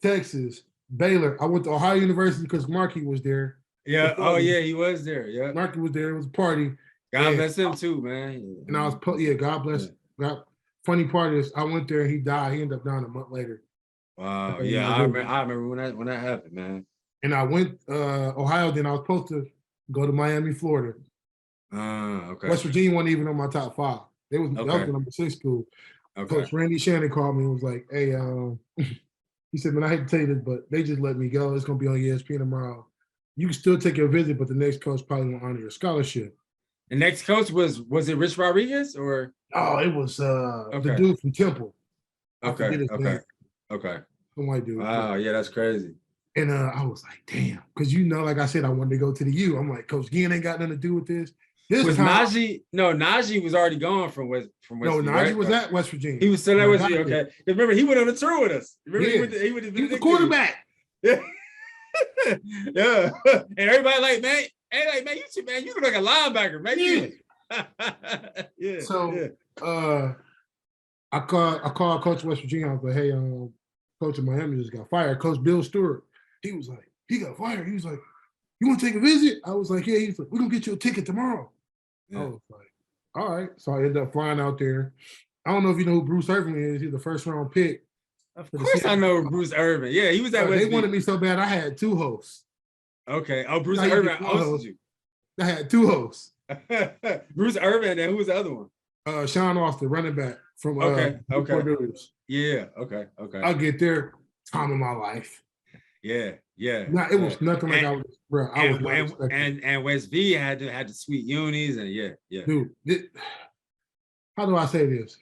Texas, Baylor. I went to Ohio University because Markey was there. Yeah. Oh yeah, he was there. Yeah. Markey was there. It was a party. God bless him too, man. And I was God bless. God. Funny part is I went there and he died. He ended up dying a month later. Wow. Yeah, I remember when that happened, man. And I went Ohio. Then I was supposed to go to Miami, Florida. Okay. West Virginia wasn't even on my top 5. That was the number 6 school. Okay. Coach Randy Shannon called me and was like, "Hey, he said, man, I hate to tell you this, but they just let me go. It's gonna be on ESPN tomorrow. You can still take your visit, but the next coach probably won't honor your scholarship." The next coach was it Rich Rodriguez or? Oh, it was the dude from Temple. Okay. Some white dude. Wow, yeah, that's crazy. And I was like, damn, because like I said, I wanted to go to the U. I'm like, Coach Ginn ain't got nothing to do with this. Najee was already gone from West. No, Najee was at West Virginia. He was still at West Virginia. Okay, remember he went on a tour with us. Remember he was the quarterback. Yeah, yeah. And everybody like, man, you look like a linebacker, man. Yeah. So I called Coach West Virginia. I was like, hey, Coach of Miami just got fired. Coach Bill Stewart. He was like, he got fired. He was like, you want to take a visit? I was like, yeah. He's like, we're gonna get you a ticket tomorrow. Yeah. I was like, all right. So I ended up flying out there. I don't know if you know who Bruce Irvin is. He's the first round pick. Of course I know Bruce Irvin. Yeah, he was at West. They wanted me so bad I had 2 hosts. Okay. Oh, Bruce Irvin hosted you. I had 2 hosts. Bruce Irvin, and who was the other one? Sean Austin, running back from Purdue. Yeah. Okay. I'll get there. Time of my life. Yeah. Nah, it was nothing like I was, bro. And West V had the sweet unis and yeah. Dude, how do I say this?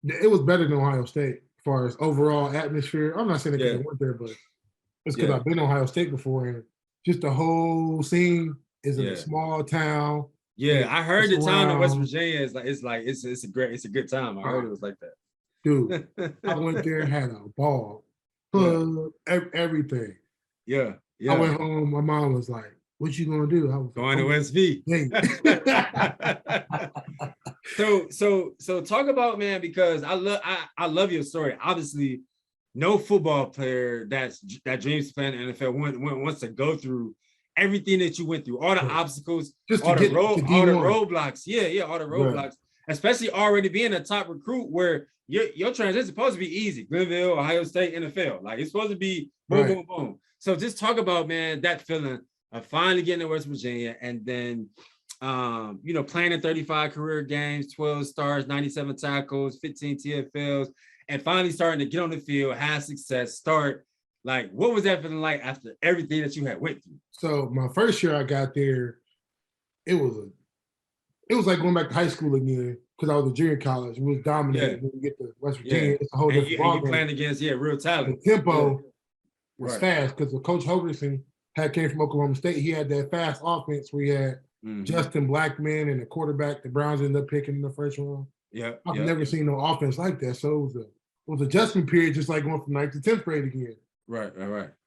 It was better than Ohio State as far as overall atmosphere. I'm not saying because I went there, but it's because I've been to Ohio State before, and just the whole scene is in a small town. Yeah, I heard the town in West Virginia is it's a good time. I heard it was like that. Dude, I went there, had a ball, everything. Yeah, I went home. My mom was like, "What you gonna do?" I was going to like, SV. So talk about, man, because I love your story. Obviously, no football player that dreams to play in the NFL wants to go through everything that you went through, all the obstacles, just all to the get to all the D1. roadblocks. Yeah, all the roadblocks, especially already being a top recruit where your transition is supposed to be easy. Glenville, Ohio State, NFL. Like, it's supposed to be boom, boom, boom. So just talk about, man, that feeling of finally getting to West Virginia, and then playing in 35 career games, 12 stars, 97 tackles, 15 TFLs, and finally starting to get on the field, have success, start. Like, what was that feeling like after everything that you had went through? So my first year I got there, it was like going back to high school again, because I was a junior college. We was dominating when we get to West Virginia. It's a whole different ballgame. And you playing against real talent. The tempo was fast, because Coach Hogerson came from Oklahoma State. He had that fast offense where he had Justin Blackman and the quarterback the Browns ended up picking in the first round. I've never seen no offense like that. So it was adjustment period, just like going from 9th to 10th grade again. Right.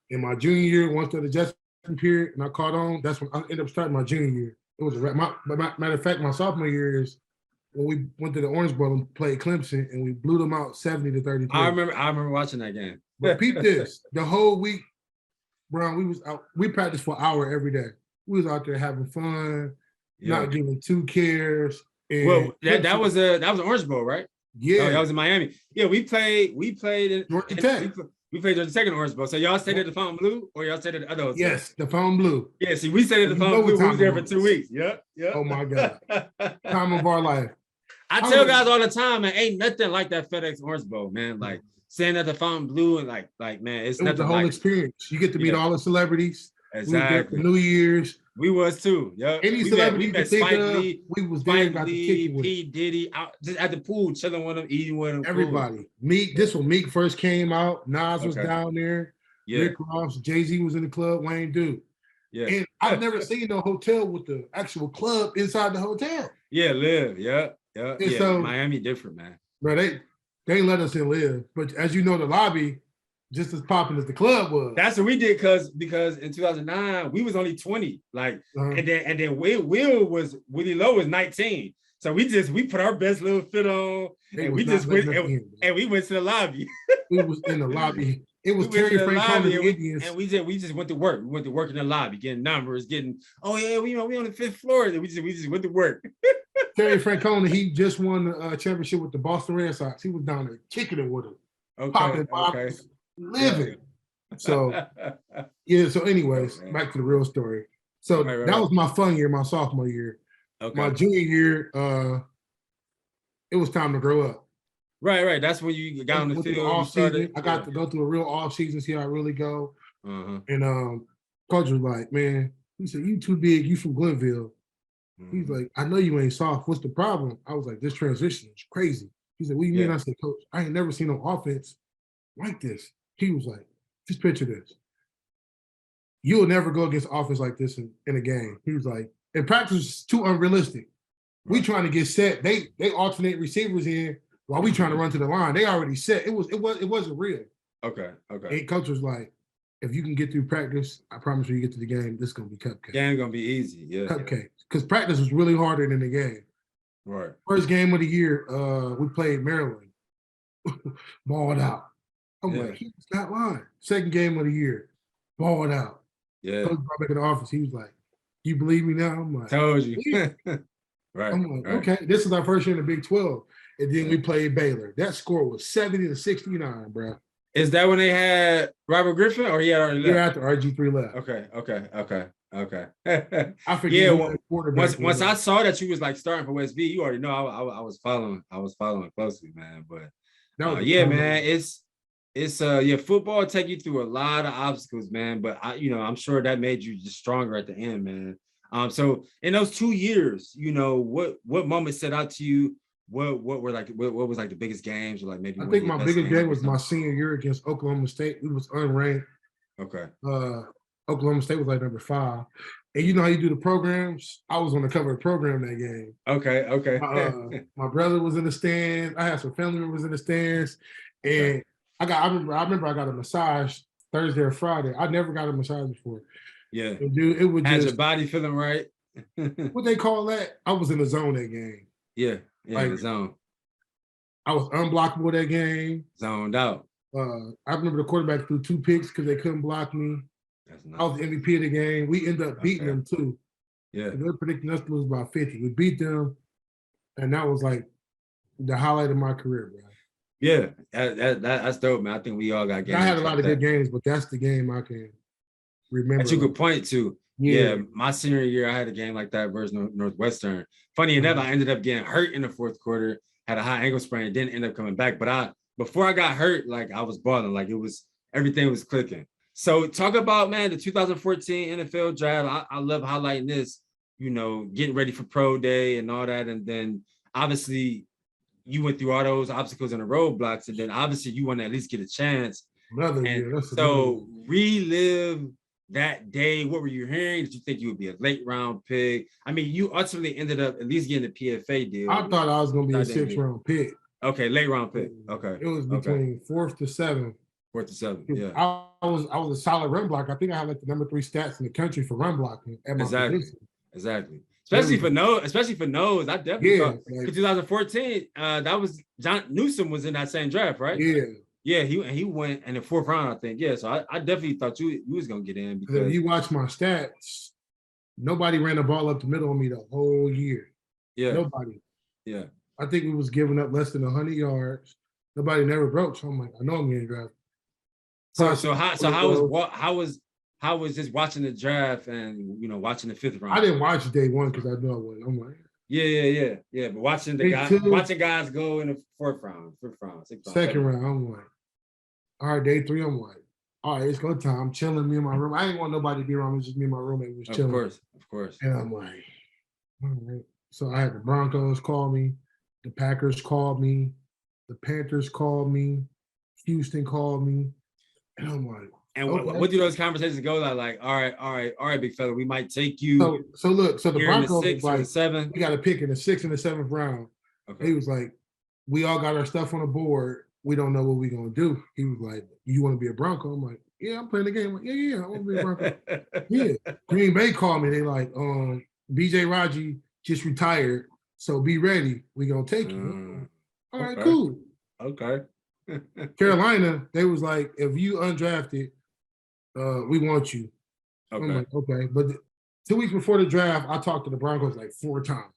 In my junior year, once that adjustment period and I caught on, that's when I ended up starting my junior year. It was matter of fact, my sophomore year is when we went to the Orange Bowl and played Clemson, and we blew them out 70-33. I remember watching that game. But peep this, the whole week, Brown, we practiced for an hour every day. We was out there having fun, not giving two cares. And that was an Orange Bowl, right? Yeah, that was in Miami. Yeah, we played in Georgia Tech. We played Georgia Tech in Orange Bowl. So y'all stayed at the Fountain Blue, or y'all stayed at the other hotel? Yes, the Fountain Blue. Yeah, see, we stayed at the Fountain Blue. We was there for 2 weeks. Yep. Oh my God, time of our life. I tell guys all the time, man, ain't nothing like that FedEx Orange Bowl, man. Like, staying at the Fountain Blue and like man, it was the whole experience. You get to meet all the celebrities. Exactly. We New Year's. We was too. Yeah. Any celebrity you could think of, we was there. Got to kick with P. Diddy, out just at the pool, chilling with them, eating with them. Everybody. Cool. Meek. This when Meek first came out. Nas was down there. Yeah. Rick Ross, Jay-Z was in the club. Wayne Duke. Yeah. And I've never seen no hotel with the actual club inside the hotel. Yeah, live. Yeah. So, Miami different, man. Bro, they ain't let us in live. But as you know, the lobby just as popping as the club was. That's what we did, because in 2009 we was only 20, like, and then Will was Willie Lowe was 19. So we put our best little fit on, and we just went and we went to the lobby. We was in the lobby. It was Terry Francona and the Indians, and we just went to work. We went to work in the lobby, getting numbers, we on the 5th floor. And we just went to work. Terry Francona, he just won the championship with the Boston Red Sox. He was down there kicking it with him, popping bottles, living. So so anyways, back to the real story. So that was my fun year, my sophomore year. My junior year, it was time to grow up. Right. That's when you got on the field. I got to go through a real off season, see how I really go. And coach was like, man, he said, you too big, you from Glenville. He's like, I know you ain't soft. What's the problem? I was like, this transition is crazy. He said, what do you mean? I said, coach, I ain't never seen no offense like this. He was like, just picture this. You'll never go against offense like this in a game. He was like, in practice, it's too unrealistic. We trying to get set. They alternate receivers in while we trying to run to the line. They already set. It wasn't real. Okay. And coach was like, if you can get through practice, I promise you get to the game, this is gonna be cupcake. Game gonna be easy, Cupcake. Because practice was really harder than the game. Right. First game of the year, we played Maryland. Balled out. I'm like, he's not lying. Second game of the year, balled out. Yeah. Coach brought back in the office. He was like, you believe me now? I'm like, told you. Right. I'm like, okay. This is our first year in the Big 12. And then we played Baylor. That score was 70-69, bro. Is that when they had Robert Griffin, or he had already left? Year after RG3 left. Okay. I forget. Once I saw that you was like starting for West V, you already know I was following closely, man. But man, it's football take you through a lot of obstacles, man. But I'm sure that made you just stronger at the end, man. So in those 2 years, what moments set out to you? What was like the biggest games, or like maybe? I think my biggest game was my senior year against Oklahoma State. We was unranked. Okay. Oklahoma State was like number 5. And you know how you do the programs? I was on the cover of the program that game. Okay. My brother was in the stands. I had some family members in the stands. And I remember I got a massage Thursday or Friday. I never got a massage before. Yeah. And dude, it would Had just your body feeling right. what they call that? I was in the zone that game. Yeah, Like, the zone. I was unblockable that game. Zoned out. I remember the quarterback threw 2 picks because they couldn't block me. That's nice. I was the MVP of the game. We ended up beating them too. Yeah. They were predicting us to lose by 50. We beat them, and that was like the highlight of my career, bro. Yeah, that's dope, man. I think we all got games. I had a lot of good games, but that's the game I can remember. That you could point to. Yeah, my senior year, I had a game like that versus Northwestern. Funny enough, I ended up getting hurt in the 4th quarter, had a high ankle sprain, didn't end up coming back. But before I got hurt, like I was balling, like everything was clicking. So talk about, man, the 2014 NFL draft. I love highlighting this, getting ready for pro day and all that. And then obviously you went through all those obstacles and the roadblocks. And then obviously you want to at least get a chance. So relive that day. What were you hearing? Did you think you would be a late round pick? I mean, you ultimately ended up at least getting a PFA deal. I thought I was going to be a 6th round pick. Okay, late round pick. Okay. It was between 4th to 7th. 4th to 7th, yeah. I was a solid run blocker. I think I had like the number 3 stats in the country for run blocking at my position. Exactly. Especially for nose. I definitely thought in 2014, that was John Newsom was in that same draft, right? Yeah. Yeah, he went in the 4th round, I think. Yeah, so I definitely thought you was gonna get in because if you watch my stats, nobody ran the ball up the middle on me the whole year. Yeah. Nobody. Yeah. I think we was giving up less than 100 yards. Nobody never broke. So I'm like, I know I'm getting drafted. So how was just watching the draft and watching the 5th round? I didn't watch day 1 because I knew I wouldn't. I'm like, yeah. But watching guys go in the 4th round, 5th round, 6th round, 2nd round, I'm like, all right, day 3, I'm like, all right, it's go time. I'm chilling, me in my room. I didn't want nobody to be around. It was just me and my roommate was chilling. Of course. And I'm like, all right. So I had the Broncos call me, the Packers called me, the Panthers called me, Houston called me, and I'm like, and what do those conversations go like? All right, big fella, we might take you. So the Broncos was like, 7. We got a pick in the 6th and the 7th round. Okay. He was like, we all got our stuff on the board. We don't know what we're gonna do. He was like, you want to be a Bronco? I'm like, yeah, I'm playing the game. Like, yeah, I want to be a Bronco. Yeah. Green Bay called me. They like, BJ Raji just retired, so be ready. We gonna take you. All right, cool. Okay. Carolina, they was like, if you undrafted, we want you. Okay. I'm like, okay. But 2 weeks before the draft, I talked to the Broncos like 4 times.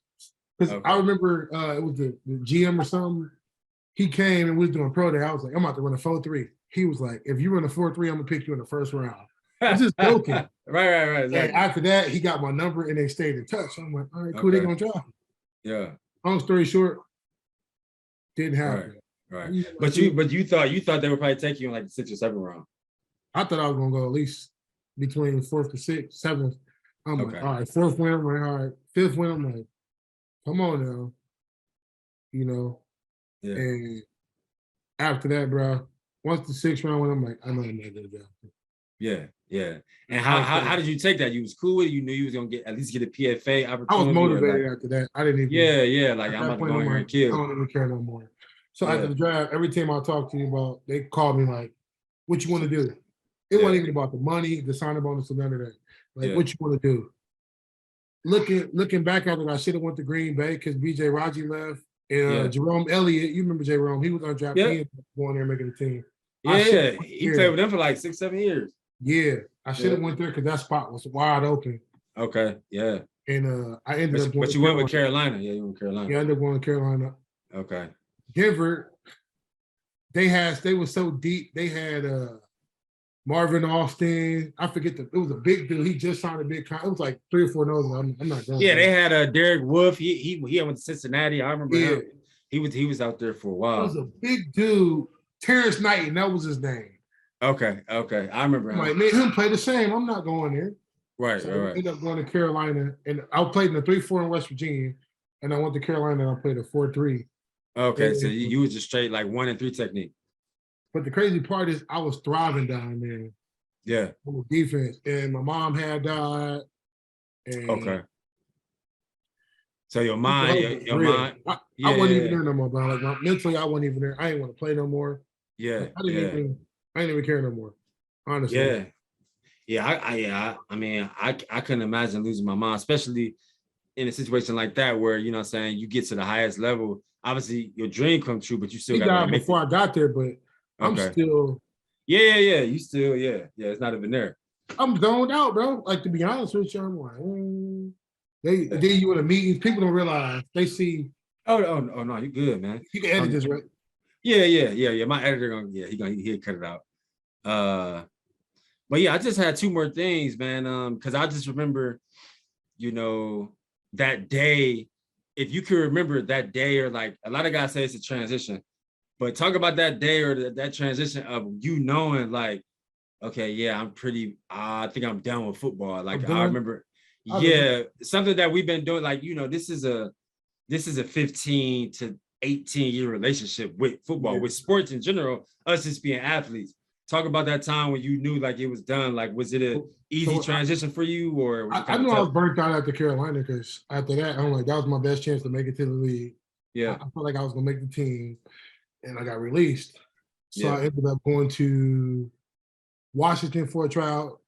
Because I remember it was the GM or something. He came and we was doing pro day. I was like, I'm about to run a 4.3. He was like, if you run a 4.3, I'm gonna pick you in the 1st round. I'm just joking. Right. Exactly. And after that, he got my number and they stayed in touch. So I'm like, all right, cool, they're gonna draft me. Yeah. Long story short, didn't happen. Right. But you thought they would probably take you in like the 6th or 7th round. I thought I was gonna go at least between 4th to 6th, 7th. I'm like, all right, 4th win, I'm like, all right, 5th win, I'm like, come on now. Yeah. And after that, bro, once the 6th round went, I'm like, I know I'm not gonna draft him. Yeah. And how did you take that? You was cool with it? You knew you was gonna at least get a PFA opportunity? I was motivated after that. I didn't even. Yeah. Like I'm about to go in here and kill. I don't even care no more. So after the draft, every team I talked to you about, they called me like, "What you want to do?" It wasn't even about the money, the signing bonus, or none of that. Like, what you want to do? Looking back at it, I should have went to Green Bay because BJ Raji left. And Jerome Elliott, you remember Jerome? He was undrafted. He ended up going there making the team. He played with them for like 6-7 years. Yeah, I should have went there because that spot was wide open. Okay, yeah. And I ended up. But you went with Carolina. Yeah, you went with Carolina. Yeah, I ended up going to Carolina. Okay. Denver, they were so deep. They had Marvin Austin. I forget it was a big dude. He just signed a big contract. It was like 3 or 4 noses. I'm not going. Yeah, they had Derek Wolf. He went to Cincinnati. I remember him. He was out there for a while. He was a big dude. Terrence Knighton, that was his name. Okay. I remember him. Like, man, him play the same. I'm not going there. Right. I ended up going to Carolina, and I played in the 3-4 in West Virginia, and I went to Carolina and I played a 4-3. Okay, so you was just straight like 1 and 3 technique. But the crazy part is I was thriving down there. Yeah. on the defense, and my mom had died. And Okay. So your mental mind, health your, was your real. mind, I wasn't even yeah, there no more, bro. Like mentally, I wasn't even there. I didn't want to play no more. yeah, Like, yeah, I didn't even care no more. Honestly. yeah, yeah. I mean, I couldn't imagine losing my mom, especially in a situation like that where you know what I'm saying you get to the highest level. Obviously, your dream come true, but you still He gotta like died make before it. I got there, but I'm Okay. still Yeah. You still, yeah. It's not even there. I'm zoned out, bro. Like to be honest with you, I'm like, they Yeah. then you in the meetings, people don't realize they see Oh no, you good, man. you can edit this, right? Yeah. My editor gonna, yeah, he'll cut it out. Uh, but yeah, I just had two more things, man. Because I just remember, you know, that day. If you can remember that day, or like a lot of guys say it's a transition, but talk about that day or that transition of you knowing, like, okay, yeah, I think I'm done with football. I'm Like I done. remember, I've been yeah, something that we've been doing. Like, you know, this is a 15 to 18-year relationship with football, with sports in general, us just being athletes. Talk about that time when you knew like it was done. Like, was it a easy so transition for you, or was it I kind of knew I was tough? burnt out after Carolina because after that, I'm like, that was my best chance to make it to the league. I Yeah, felt like I was gonna make the team and I got released. So yeah, I ended up going to Washington for a tryout.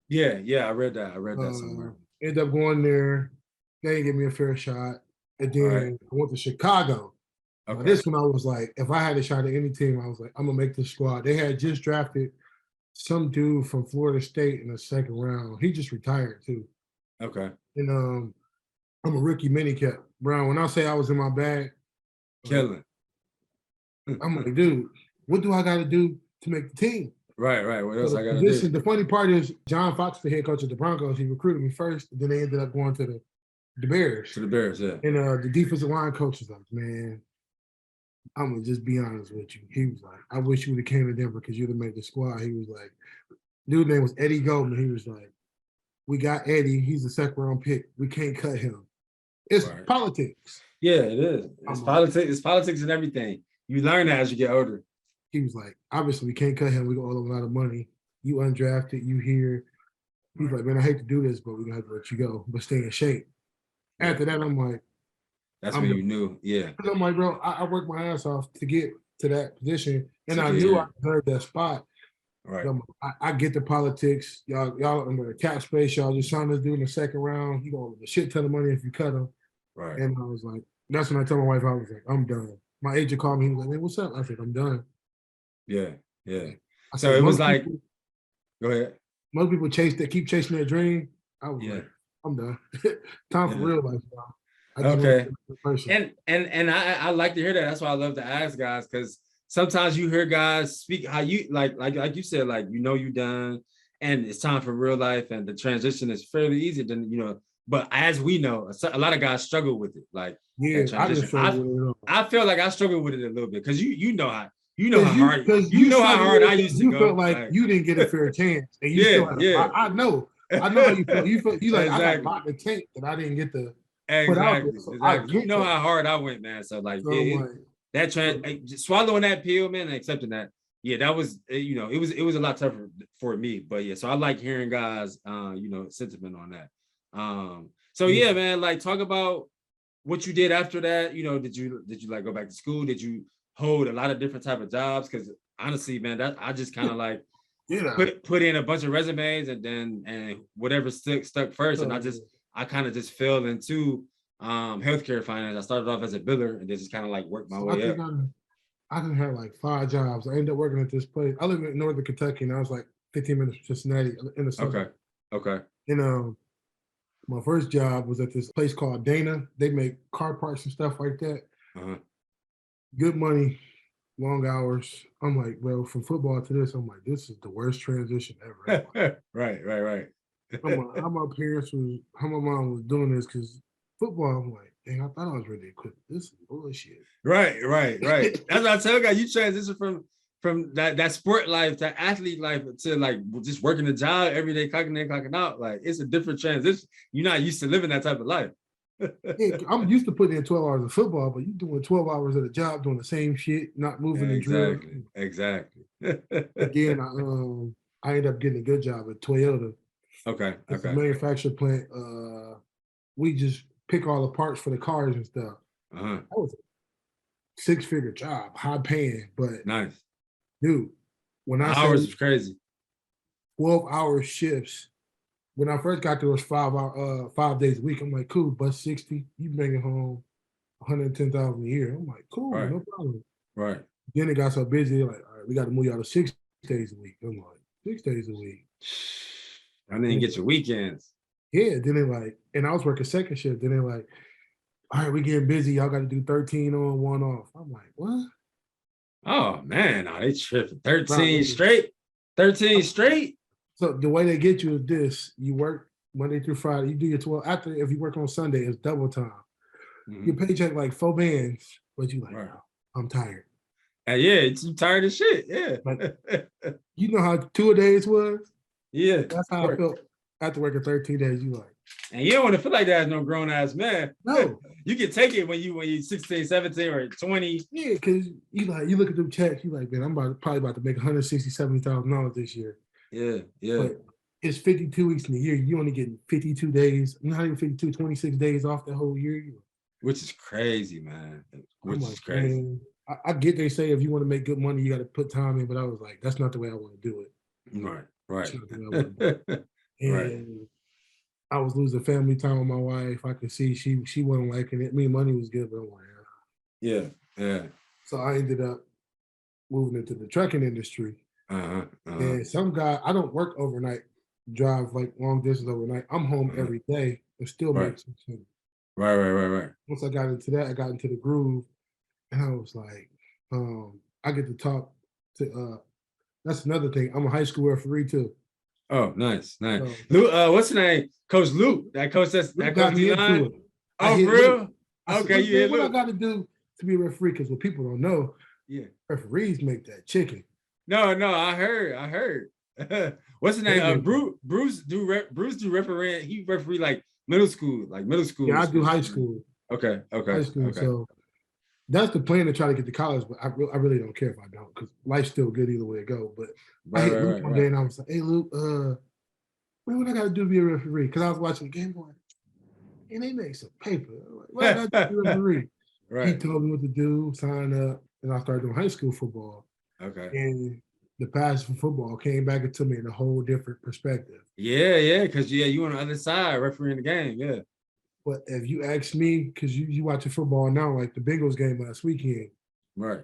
yeah. I read that. I read that Uh, somewhere. ended up going there. They didn't give me a fair shot. And Right. then I went to Chicago. Now, Okay. this one, I was like, if I had a shot at any team, I was like, I'm gonna make this squad. They had just drafted some dude from Florida State in the second round. He just retired too. Okay. And I'm a rookie minicap. Brown, when I say I was in my bag, like Killing. I'm like, dude, what do I gotta do to make the team? Right. What So else the I gotta do? position, the funny part is John Fox, the head coach of the Broncos, he recruited me first, and then they ended up going to the Bears. To the Bears, yeah. And the defensive line coach was like, man, I'm gonna just be honest with you. He was like, I wish you would have came to Denver because you'd have made the squad. He was like, dude name was Eddie Goldman. He was like, we got Eddie. He's a second round pick. We can't cut him. It's Right. politics. Yeah, it is. It's politics. It's politics and everything. You learn that as you get older. He was like, obviously we can't cut him. We owe him a lot of money. You undrafted. You here. He's like, man, I hate to do this, but we're gonna have to let you go. But stay in shape. Yeah. After that, I'm like, That's when you knew. Yeah. I'm like, bro, I worked my ass off to get to that position, and I get knew in. I deserved that spot. Right. I get the politics. Y'all under the cap space. Y'all just signed this dude in the second round. He gonna a shit ton of money if you cut him. Right. And I was like, that's when I told my wife, I was like, I'm done. My agent called me. He was like, man, what's up? I said, I'm done. Yeah. I So said, it was like, go ahead. most people keep chasing their dream. I was like, I'm done. Time for real life, y'all. Okay. And I like to hear that. That's why I love to ask guys, because sometimes you hear guys speak how you like you said, like, you know, you done and it's time for real life, and the transition is fairly easy. Then, you know, but as we know, a lot of guys struggle with it. Like, yeah, I just I feel like I struggle with it a little bit because you know how hard I used to go. You felt like you didn't get a fair chance, and you still had I know how you feel. You feel like I got locked in the tank that I didn't get to put out there. So exactly. You know how hard I went, man. So like, swallowing that pill, man, and accepting that. Yeah, that was, you know, it was a lot tougher for me. But yeah, so I like hearing guys, you know, sentiment on that. So yeah, man, like, talk about what you did after that. You know, did you like go back to school? Did you hold a lot of different type of jobs? Because honestly, man, that I just kind of like put in a bunch of resumes, and whatever stuck first. And I kind of just fell into healthcare finance. I started off as a biller and then just kind of like worked my way up. I done had like 5 jobs. I ended up working at this place. I live in northern Kentucky, and I was like 15 minutes from Cincinnati in the summer. Okay. And my first job was at this place called Dana. They make car parts and stuff like that. Good money, long hours. I'm like, well, from football to this, I'm like, this is the worst transition ever. Right. I'm like, how my mom was doing this, because football, I'm like, dang, I thought I was ready to quit. This is bullshit. Right. That's what I tell guys. You transition from that sport life to athlete life to like just working a job every day, clocking in, clocking out. Like, it's a different transition. You're not used to living that type of life. Yeah, I'm used to putting in 12 hours of football, but you're doing 12 hours at a job doing the same shit, not moving and drilling. Exactly. Again, I ended up getting a good job at Toyota. Okay. It's a Okay. manufacturer plant. We just pick all the parts for the cars and stuff. Uh-huh. That was a 6-figure job, high paying. But Nice. dude, when I say Hours is crazy. 12-hour shifts, when I first got there, it was 5 days a week. I'm like, cool, bus 60, you bring it home 110,000 a year. I'm like, cool, Right. no problem. Right. Then it got so busy, like, all right, we got to move y'all to 6 days a week. I'm like, 6 days a week. I didn't get your weekends. Yeah, then they like, and I was working second shift. Then they like, all right, we getting busy. Y'all got to do 13 on, 1 off. I'm like, what? Oh man, no, they tripping. Nah, 13 listen. straight. 13 straight. So the way they get you is this: you work Monday through Friday. You do your 12. After, if you work on Sunday, it's double time. Mhm. Your paycheck like 4 bands, but you like, Right. oh, I'm tired. And yeah, you tired of shit. Yeah. You know how 2 days was? Yeah. That's how I felt after working 13 days. You like, And you don't want to feel like that as no grown ass man. no. You can take it when you 16, 17, or 20. Yeah, because you look at them checks, you like, man, I'm probably about to make $160,000, $70,000 this year. Yeah, yeah. But it's 52 weeks in a year. You only getting 52 days, not even 52, 26 days off the whole year. Which is crazy, man. Which is crazy. Man, I get they say if you want to make good money, you got to put time in, but I was like, that's not the way I want to do it. Right, right. That's not the way I want to do it. And Right. I was losing family time with my wife. I could see she wasn't liking it. Me, money was good, but I'm like, Yeah, yeah. so I ended up moving into the trucking industry. Uh-huh. And some guy, I don't work overnight, drive like long distance overnight. I'm home every day and still Right. make some sense. Right. Once I got into that, I got into the groove, and I was like, I get to talk to. That's another thing. I'm a high school referee too. Oh, nice. So, Luke, what's the name? Coach Luke. That coach Luke that got coach me line. into it. I Oh, hit for real? Luke. I Okay, said, you hit what I Luke. got to do to be a referee? Because what people don't know, Yeah. referees make that chicken. No, I heard. What's his They name? make Bruce do referee. He referee like middle school. Yeah, I do high school. Okay. High school. So that's the plan to try to get to college, but I really don't care if I don't, because life's still good either way it go. But I hit Luke one day and I was like, hey, Luke, man, what I got to do to be a referee? Because I was watching the game going, and they make some paper. I'm like, what I got to do to be a referee? Right. He told me what to do, sign up, and I started doing high school football. Okay. And the passion for football came back into me in a whole different perspective. Yeah, because you on the other side refereeing the game, yeah. But if you ask me, because you watching football now, like the Bengals game last weekend, right?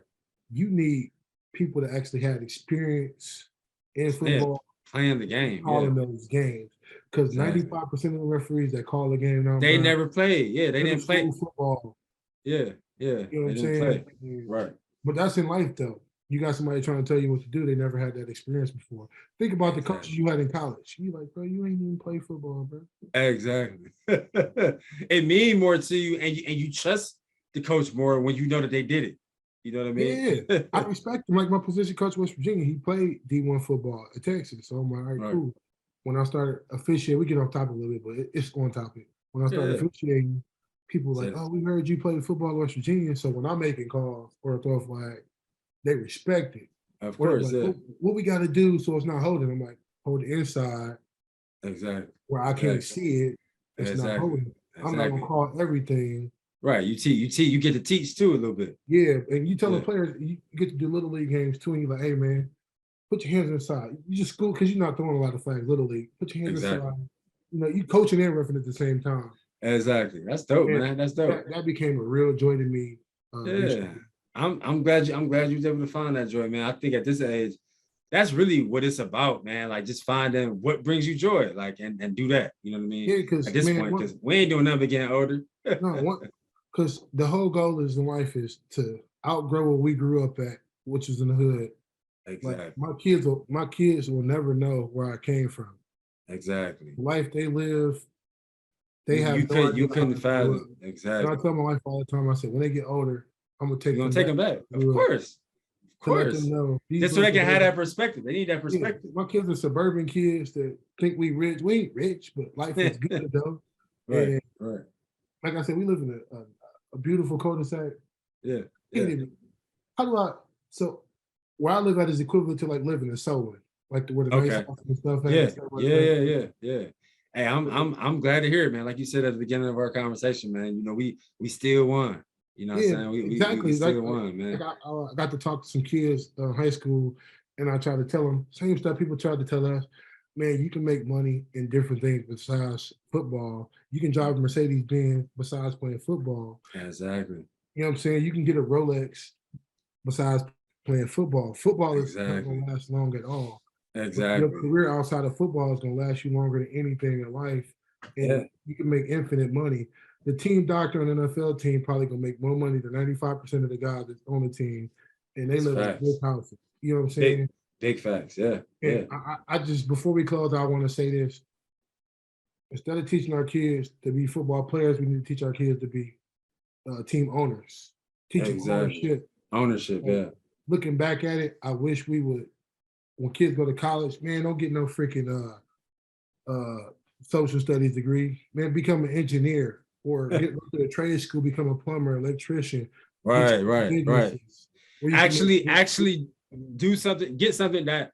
You need people that actually had experience in football, playing the game, calling those games. Because 95% of the referees that call the game now, they never played. Yeah, they didn't play football. Yeah. You know what I'm saying? Right. But that's in life, though. You got somebody trying to tell you what to do. They never had that experience before. Think about the coaches you had in college. You like, bro, you ain't even play football, bro. Exactly. It means more to you, and you trust the coach more when you know that they did it. You know what I mean? Yeah, I respect him. Like my position coach, West Virginia, he played D1 football at Texas. So I'm like, all right, cool. When I started officiating, we get off topic a little bit, but it's on topic. When I started officiating, people were like, oh, we heard you play football at West Virginia. So when I'm making calls or a throw flag, they respect it. Of course, like, what we got to do so it's not holding? I'm like, hold it inside. Exactly. Where I can't see it. It's not holding. I'm not gonna call everything. Right. You get to teach too a little bit. Yeah, and you tell the players you get to do little league games too, and you're like, hey man, put your hands inside. You just school because you're not throwing a lot of flags, little league. Put your hands inside. You know, you coaching and refereeing at the same time. Exactly. That's dope, man. That's dope. That became a real joy to me. I'm glad you was able to find that joy, man. I think at this age, that's really what it's about, man. Like just finding what brings you joy, like and do that. You know what I mean? Yeah, because at this point, because we ain't doing nothing getting older. Because the whole goal in life is to outgrow what we grew up at, which is in the hood. Exactly. Like my kids will never know where I came from. Exactly. The life they live, they have you couldn't fathom. Exactly. And I tell my wife all the time, I said, when they get older, I'm gonna take them back. Of course. Of course. Let them know. Just so they can have that perspective. They need that perspective. My kids are suburban kids that think we rich. We ain't rich, but life is good though. Right. Like I said, we live in a beautiful cul-de-sac. Yeah. So where I live at is equivalent to like living in Solon like where the nice Okay. house and stuff at Yeah, and stuff like yeah, that. yeah, yeah, yeah. Hey, I'm glad to hear it, man. Like you said at the beginning of our conversation, man. You know, we still won. You know what I'm Yeah, saying? We exactly. still won, man. I got to talk to some kids in high school, and I tried to tell them same stuff people tried to tell us. Man, you can make money in different things besides football. You can drive a Mercedes Benz besides playing football. Exactly. You know what I'm saying? You can get a Rolex besides playing football. Football is not Exactly. going to last long at all. But your Exactly. career outside of football is going to last you longer than anything in life, Yeah. and you can make infinite money. The team doctor on an NFL team probably going to make more money than 95% of the guys that's on the team, and they It's live in big facts. houses. You know what I'm Big, saying? big facts. Yeah. Yeah. And I just before we close, I want to say this: instead of teaching our kids to be football players, we need to teach our kids to be team owners. Teach them Exactly. ownership. Ownership. Like, Yeah. looking back at it, I wish we would. When kids go to college, man, don't get no freaking social studies degree. Man, become an engineer or go to a trade school, become a plumber, electrician. Get Right. your Right. Right. businesses where you can Actually do something, get something that's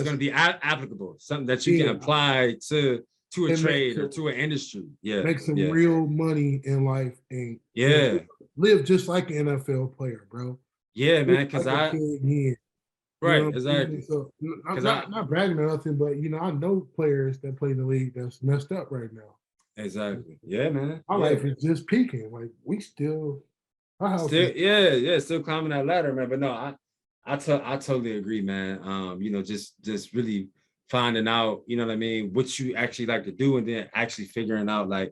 going to be applicable, something that you can apply to a and trade or to an industry. Yeah. make some Yeah. real money in life and Yeah. live just like an NFL player, bro. Yeah, man. Live Because like a kid again. You know right. what I'm saying? Exactly. So I'm Because not bragging or nothing, but I know players that play in the league that's messed up right now. exactly. Yeah, man. Our Yeah. life is just peaking. Like we still, our house Still, is yeah, still climbing that ladder, man. But no, I totally agree, man. Just really finding out, you know what I mean, what you actually like to do, and then actually figuring out, like,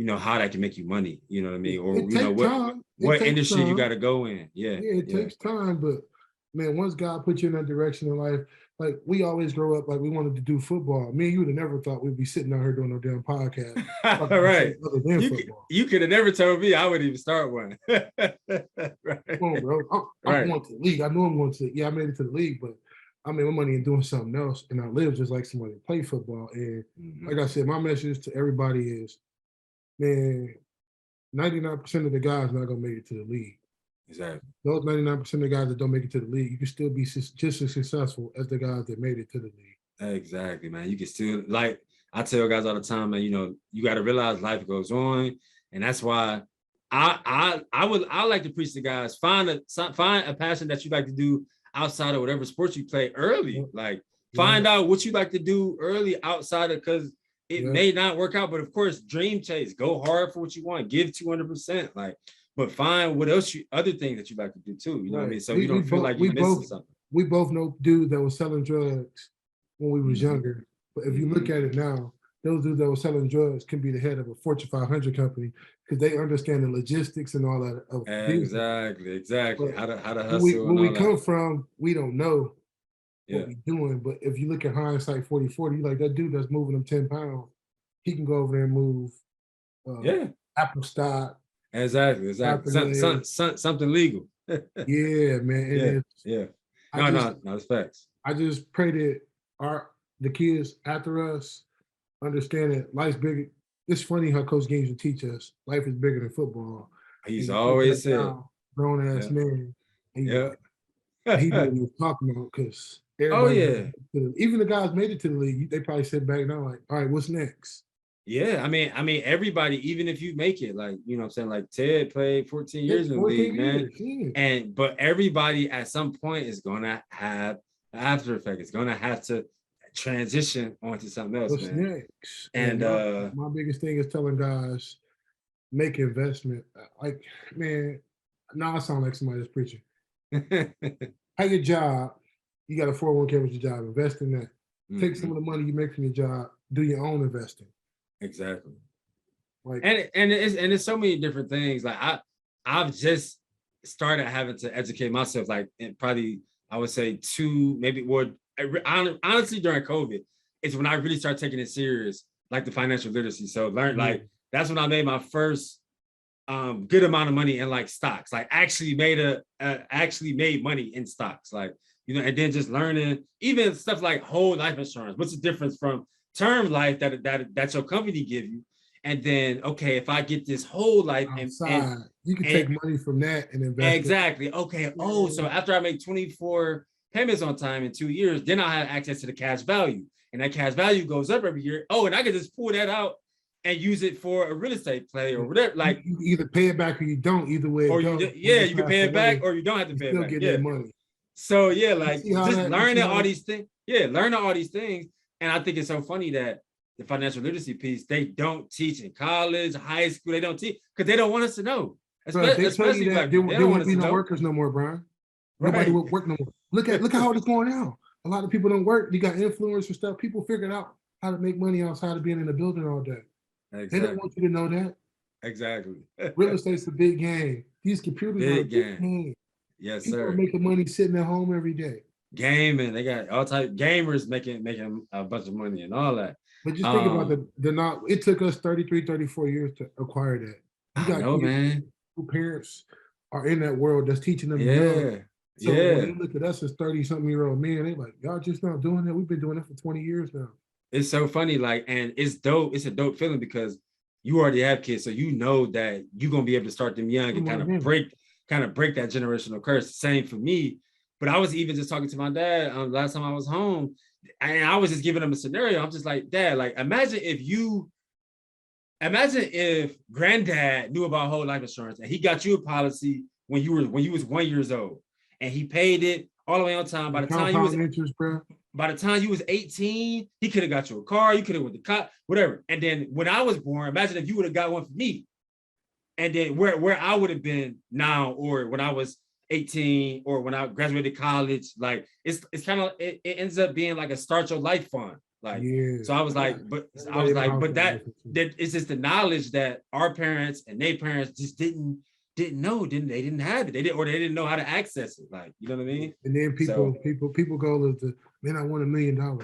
how that can make you money, you know what I mean, or it takes time. It what takes industry you got time. to go in. Yeah, Yeah, it takes time, but man, once God put you in that direction in life, like we always grow up like we wanted to do football. Me and you would have never thought we'd be sitting out here doing no damn podcast. right. Other than football. You could have never told me I would even start one. Right. Come on, bro. I'm going to the league. I know I'm going to. Yeah, I made it to the league, but I made my money in doing something else, and I live just like somebody that play football. And like I said, my message to everybody is, man, 99% of the guys not gonna make it to the league. Exactly. Those 99% of the guys that don't make it to the league, you can still be just as successful as the guys that made it to the league. Exactly, man. You can still, like I tell guys all the time, man, you got to realize life goes on. And that's why I like to preach to guys, find a passion that you like to do outside of whatever sports you play early. Like find out what you like to do early outside of, because it may not work out, but of course, dream chase, go hard for what you want, give 200%. Like, but find what else other things that you like to do too. You know what I mean? So you don't feel like you're missing something. We both know dudes that was selling drugs when we was younger. But if you look at it now, those dudes that were selling drugs can be the head of a Fortune 500 company because they understand the logistics and all that. Exactly. But how to hustle. Where we come from, we don't know what we're doing. But if you look at hindsight 40/40, like that dude that's moving them 10 pounds, he can go over there and move apple stock. Exactly. Something legal. Yeah, man. Yeah. No, it's facts. I just pray that the kids after us understand that life's bigger. It's funny how Coach Gaines will teach us life is bigger than football. He's always said, grown ass man. He knew what he was talking about because even the guys made it to the league. They probably sit back now like, all right, what's next? Yeah, I mean, everybody, even if you make it, like, you know what I'm saying, like Ted played 14 years in the league, man. Yeah. But everybody at some point is gonna have after effect. It's gonna have to transition onto something else. What's man. next? And my biggest thing is telling guys, make investment. Like, man, now I sound like somebody that's preaching. Have your job, you got a 401k with your job, invest in that. Take some of the money you make from your job, do your own investing. Exactly. Like, and it's so many different things. Like I've just started having to educate myself, like probably I would say honestly during COVID, it's when I really started taking it serious, like the financial literacy. So like that's when I made my first good amount of money in like stocks, like actually made money in stocks, like, and then just learning even stuff like whole life insurance. What's the difference from term life that your company give you, and then if I get this whole life and you can take money from that and invest. Exactly. Okay. So after I make 24 payments on time in 2 years, then I have access to the cash value. And that cash value goes up every year. Oh, and I can just pull that out and use it for a real estate play or whatever. Like you either pay it back or you don't. Either way, or you can pay it back or you don't have to pay it back. Still get that money. So yeah, like just learning all these things. Yeah, learning all these things. And I think it's so funny that the financial literacy piece, they don't teach in college, high school. They don't teach because they don't want us to know. Especially that there won't be no workers no more, Brian. Nobody will work no more. Look at how it's going now. A lot of people don't work. You got influencers stuff. People figured out how to make money outside of being in the building all day. Exactly. They don't want you to know that. Exactly. Real estate's a big game. These computers are a big game. Yes, people sir. People are making money sitting at home every day. Gaming. They got all type gamers making a bunch of money and all that. But just think about it took us 33, 34 years to acquire that. You got man. Who parents are in that world that's teaching them. So when they look at us as 30-something-year-old men, they like, y'all just not doing that. We've been doing it for 20 years now. It's so funny, like, and it's dope. It's a dope feeling because you already have kids, so you know that you're gonna be able to start them young and kind of break that generational curse. Same for me. But I was even just talking to my dad last time I was home, and I was just giving him a scenario. I'm just like, Dad, like, imagine if granddad knew about whole life insurance and he got you a policy when you was 1 year old. And he paid it all the way on time. By the time you was 18, he could have got you a car. You could have went to cop, whatever. And then when I was born, imagine if you would have got one for me. And then where I would have been now, or when I was 18, or when I graduated college, like it's kind of it ends up being like a start your life fund. Like, so I was like, but that it's just the knowledge that our parents and their parents just didn't know, they didn't have it. They didn't know how to access it. Like, you know what I mean? And then people go to, man, I want $1 million. I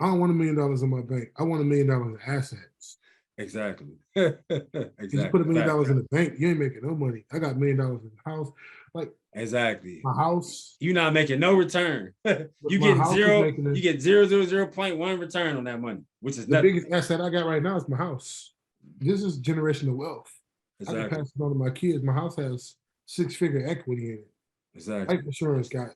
don't want $1 million in my bank. I want $1 million in assets. Exactly. Exactly. If you put $1 million in the bank, you ain't making no money. I got $1 million in the house. Like, exactly. My house. You're not making no return. You get 0.1 return on that money, which is the biggest asset I got right now is my house. This is generational wealth. Exactly. I can pass it on to my kids. My house has 6-figure equity in it. Exactly. Life insurance got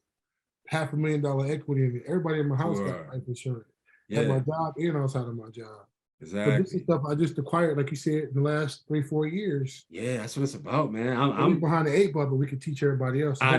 $500,000 equity in it. Everybody in my house got life insurance. At my job and outside of my job. Exactly. But this is stuff I just acquired, like you said, in the last 3-4 years. Yeah, that's what it's about, man. I'm behind the 8 ball, but we can teach everybody else. So I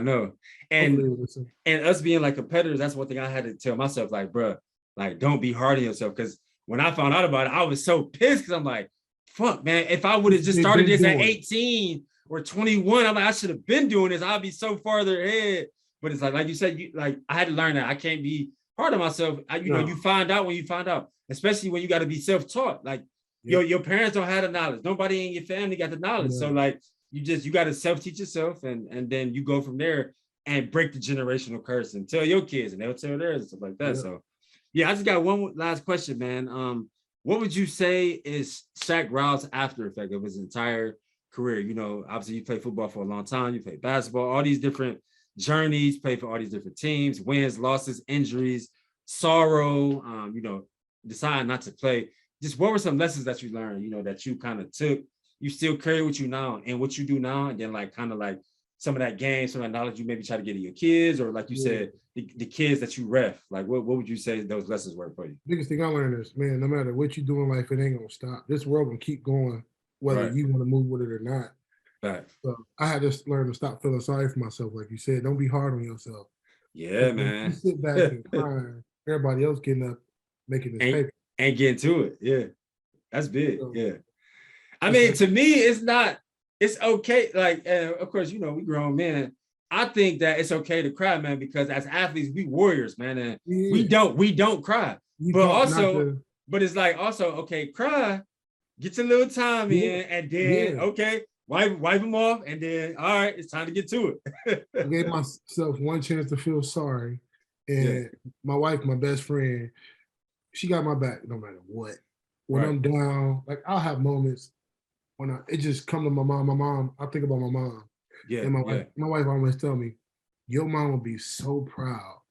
know. And us being like competitors, that's one thing I had to tell myself, like, bro, like, don't be hard on yourself. Because when I found out about it, I was so pissed because I'm like, fuck, man, if I would have just started this at 18 or 21, I'm like, I should have been doing this. I'd be so farther ahead. But it's like you said, I had to learn that I can't be hard on myself. You find out when you find out, especially when you got to be self-taught. Like, your parents don't have the knowledge. Nobody in your family got the knowledge. So like, you got to self-teach yourself, and then you go from there and break the generational curse and tell your kids, and they'll tell theirs and stuff like that. So yeah, I just got one last question, man. What would you say is Shaq Rowell's after effect of his entire career? You know, obviously you played football for a long time, you played basketball, all these different journeys, played for all these different teams, wins, losses, injuries, sorrow, decide not to play. Just what were some lessons that you learned, that you kind of took, you still carry with you now and what you do now, and then like kind of like some of that game, some of that knowledge you maybe try to get to your kids, or like you said, the kids that you ref, like what would you say those lessons were for you? Biggest thing I learned is, man, no matter what you do in life, it ain't gonna stop. This world gonna keep going, whether you want to move with it or not. Right. So I had to learn to stop feeling sorry for myself. Like you said, don't be hard on yourself. Yeah, man. You sit back and cry, everybody else getting up, making this paper. And getting to it. Yeah. That's big. Yeah. I mean, to me, it's okay. Like, of course, we grown men. I think that it's okay to cry, man, because as athletes, we warriors, man, and we don't cry. But it's like also, okay, cry, get your little time in, and then okay, wipe them off, and then all right, it's time to get to it. I gave myself one chance to feel sorry, and my wife, my best friend, she got my back no matter what. When I'm down, like I'll have moments when it just come to my mom. I think about my mom. Yeah. And my wife always tell me, your mom will be so proud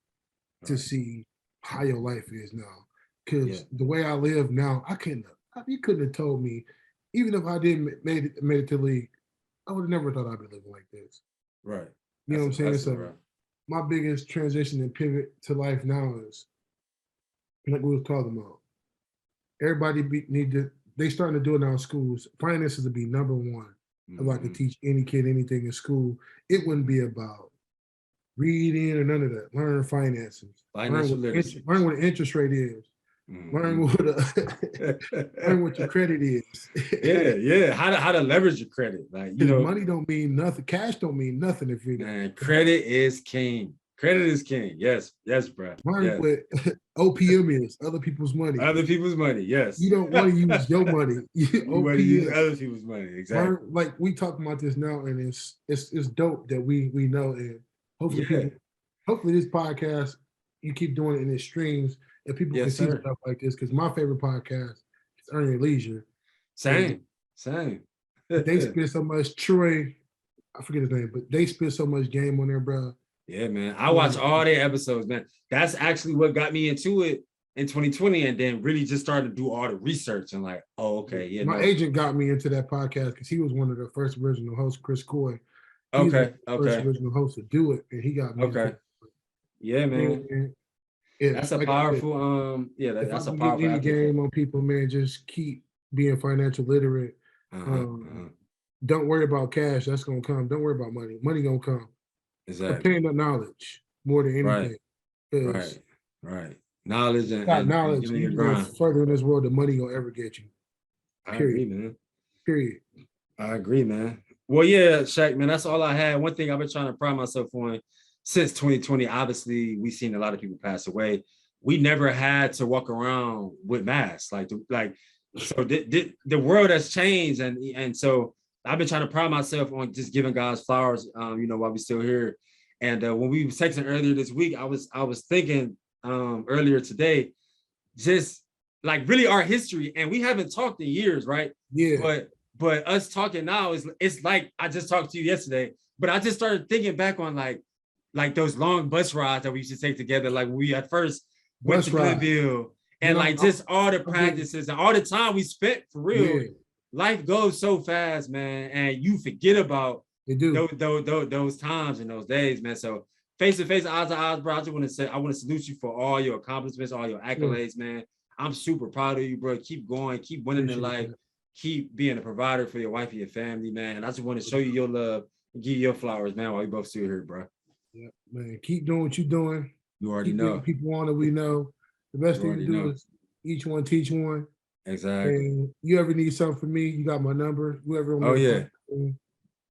to see how your life is now. Because the way I live now, you couldn't have told me, even if I didn't made it to the league, I would have never thought I'd be living like this. Right. You know what I'm saying? So my biggest transition and pivot to life now is like we was talking about. Everybody they starting to do it now in schools. Finances would be number one. If I could teach any kid anything in school, it wouldn't be about reading or none of that. Learn finances. Financial literacy. Learn what an interest rate is. Learn what learn what your credit is. yeah. How to leverage your credit. Like, you know, money don't mean nothing. Cash don't mean nothing if you man, credit is king. Credit is king. Yes, bro. Learn what OPM is, other people's money. Other people's money, yes. You don't want to use your money. You want to use other people's money, exactly. Like we talking about this now, and it's dope that we know, and hopefully this podcast you keep doing it in its streams, and people can see stuff like this. Because my favorite podcast is Earn Your Leisure. Same. They spend so much. Troy, I forget his name, but they spend so much game on there, bro. Yeah, man. I watch all their episodes, man. That's actually what got me into it in 2020, and then really just started to do all the research and like, oh, okay, yeah. My agent got me into that podcast because he was one of the first original hosts, Chris Coy. First original host to do it, and he got me. Okay. Yeah, man. That's a powerful. That's a powerful. Any game on people, man. Just keep being financial literate. Don't worry about cash. That's gonna come. Don't worry about money. Money gonna come. Exactly. Obtain the knowledge more than anything. Right. Knowledge and knowledge. You go further in this world than money gonna ever get you. I agree, man. Period. I agree, man. Well, yeah, Shaq, man, that's all I had. One thing I've been trying to pride myself on since 2020. Obviously, we've seen a lot of people pass away. We never had to walk around with masks, so the world has changed, and so I've been trying to pride myself on just giving guys flowers, while we're still here. And when we were texting earlier this week, I was thinking earlier today, just like really our history, and we haven't talked in years, right? Yeah. But us talking now it's like I just talked to you yesterday, but I just started thinking back on like those long bus rides that we used to take together, like when we at first went to Glenville, and just all the practices and all the time we spent for real. Yeah. Life goes so fast, man, and you forget about those times and those days, man. So face to face, eyes to eyes, bro. I want to salute you for all your accomplishments, all your accolades, man. I'm super proud of you, bro. Keep going, keep winning in life, keep being a provider for your wife and your family, man. And I just want to show you your love and give you your flowers, man, while we both still here, bro. Yeah, man. Keep doing what you're doing. You already know. People on that we know. The best thing to do is each one teach one. Exactly. And you ever need something from me, you got my number. Whoever.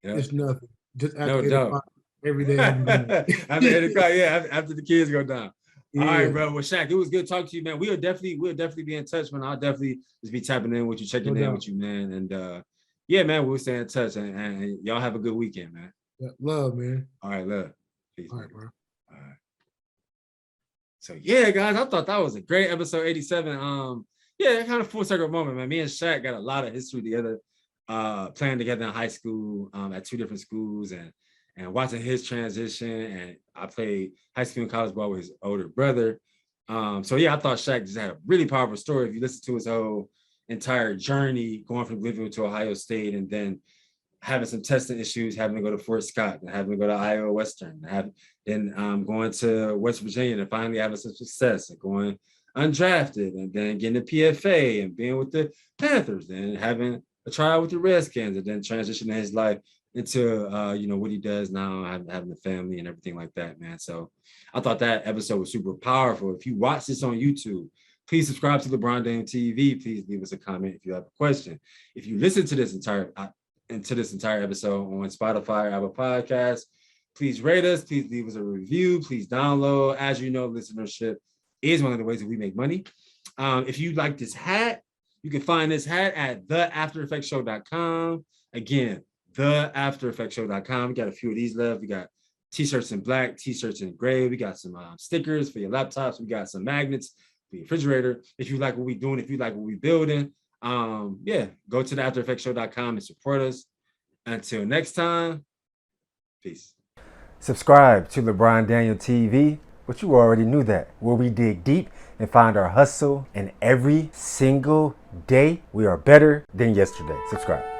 It's nothing. Just after 8 o'clock every day. After 8 o'clock, after the kids go down. Yeah. All right, bro. Well, Shaq, it was good talking to you, man. We'll definitely be in touch, man. I'll definitely just be tapping in with you, checking in with you, man. And man, we'll stay in touch, and y'all have a good weekend, man. Yeah, love, man. All right, love. Peace. All right, bro. All right. So guys, I thought that was a great episode 87. Kind of full circle moment, man. Me and Shaq got a lot of history together, playing together in high school, at 2 different schools, and watching his transition. And I played high school and college ball with his older brother. I thought Shaq just had a really powerful story. If you listen to his whole entire journey, going from Glenville to Ohio State, and then having some testing issues, having to go to Fort Scott, and having to go to Iowa Western, then going to West Virginia, and finally having some success, and going undrafted, and then getting the PFA, and being with the Panthers, and having a tryout with the Redskins, and then transitioning his life into what he does now, having a family and everything like that, man. So I thought that episode was super powerful. If you watch this on YouTube, please subscribe to LeBron Daniel TV. Please leave us a comment if you have a question. If you listen to this entire episode on Spotify or Apple Podcasts, please rate us. Please leave us a review. Please download. As you know, listenership is one of the ways that we make money. If you like this hat, you can find this hat at theaftereffectshow.com. Again, theaftereffectshow.com. We got a few of these left. We got t-shirts in black, t-shirts in gray. We got some stickers for your laptops. We got some magnets for your refrigerator. If you like what we're doing, if you like what we're building, go to theaftereffectshow.com and support us. Until next time, peace. Subscribe to LeBron Daniel TV, but you already knew that, where we dig deep and find our hustle, and every single day we are better than yesterday. Subscribe.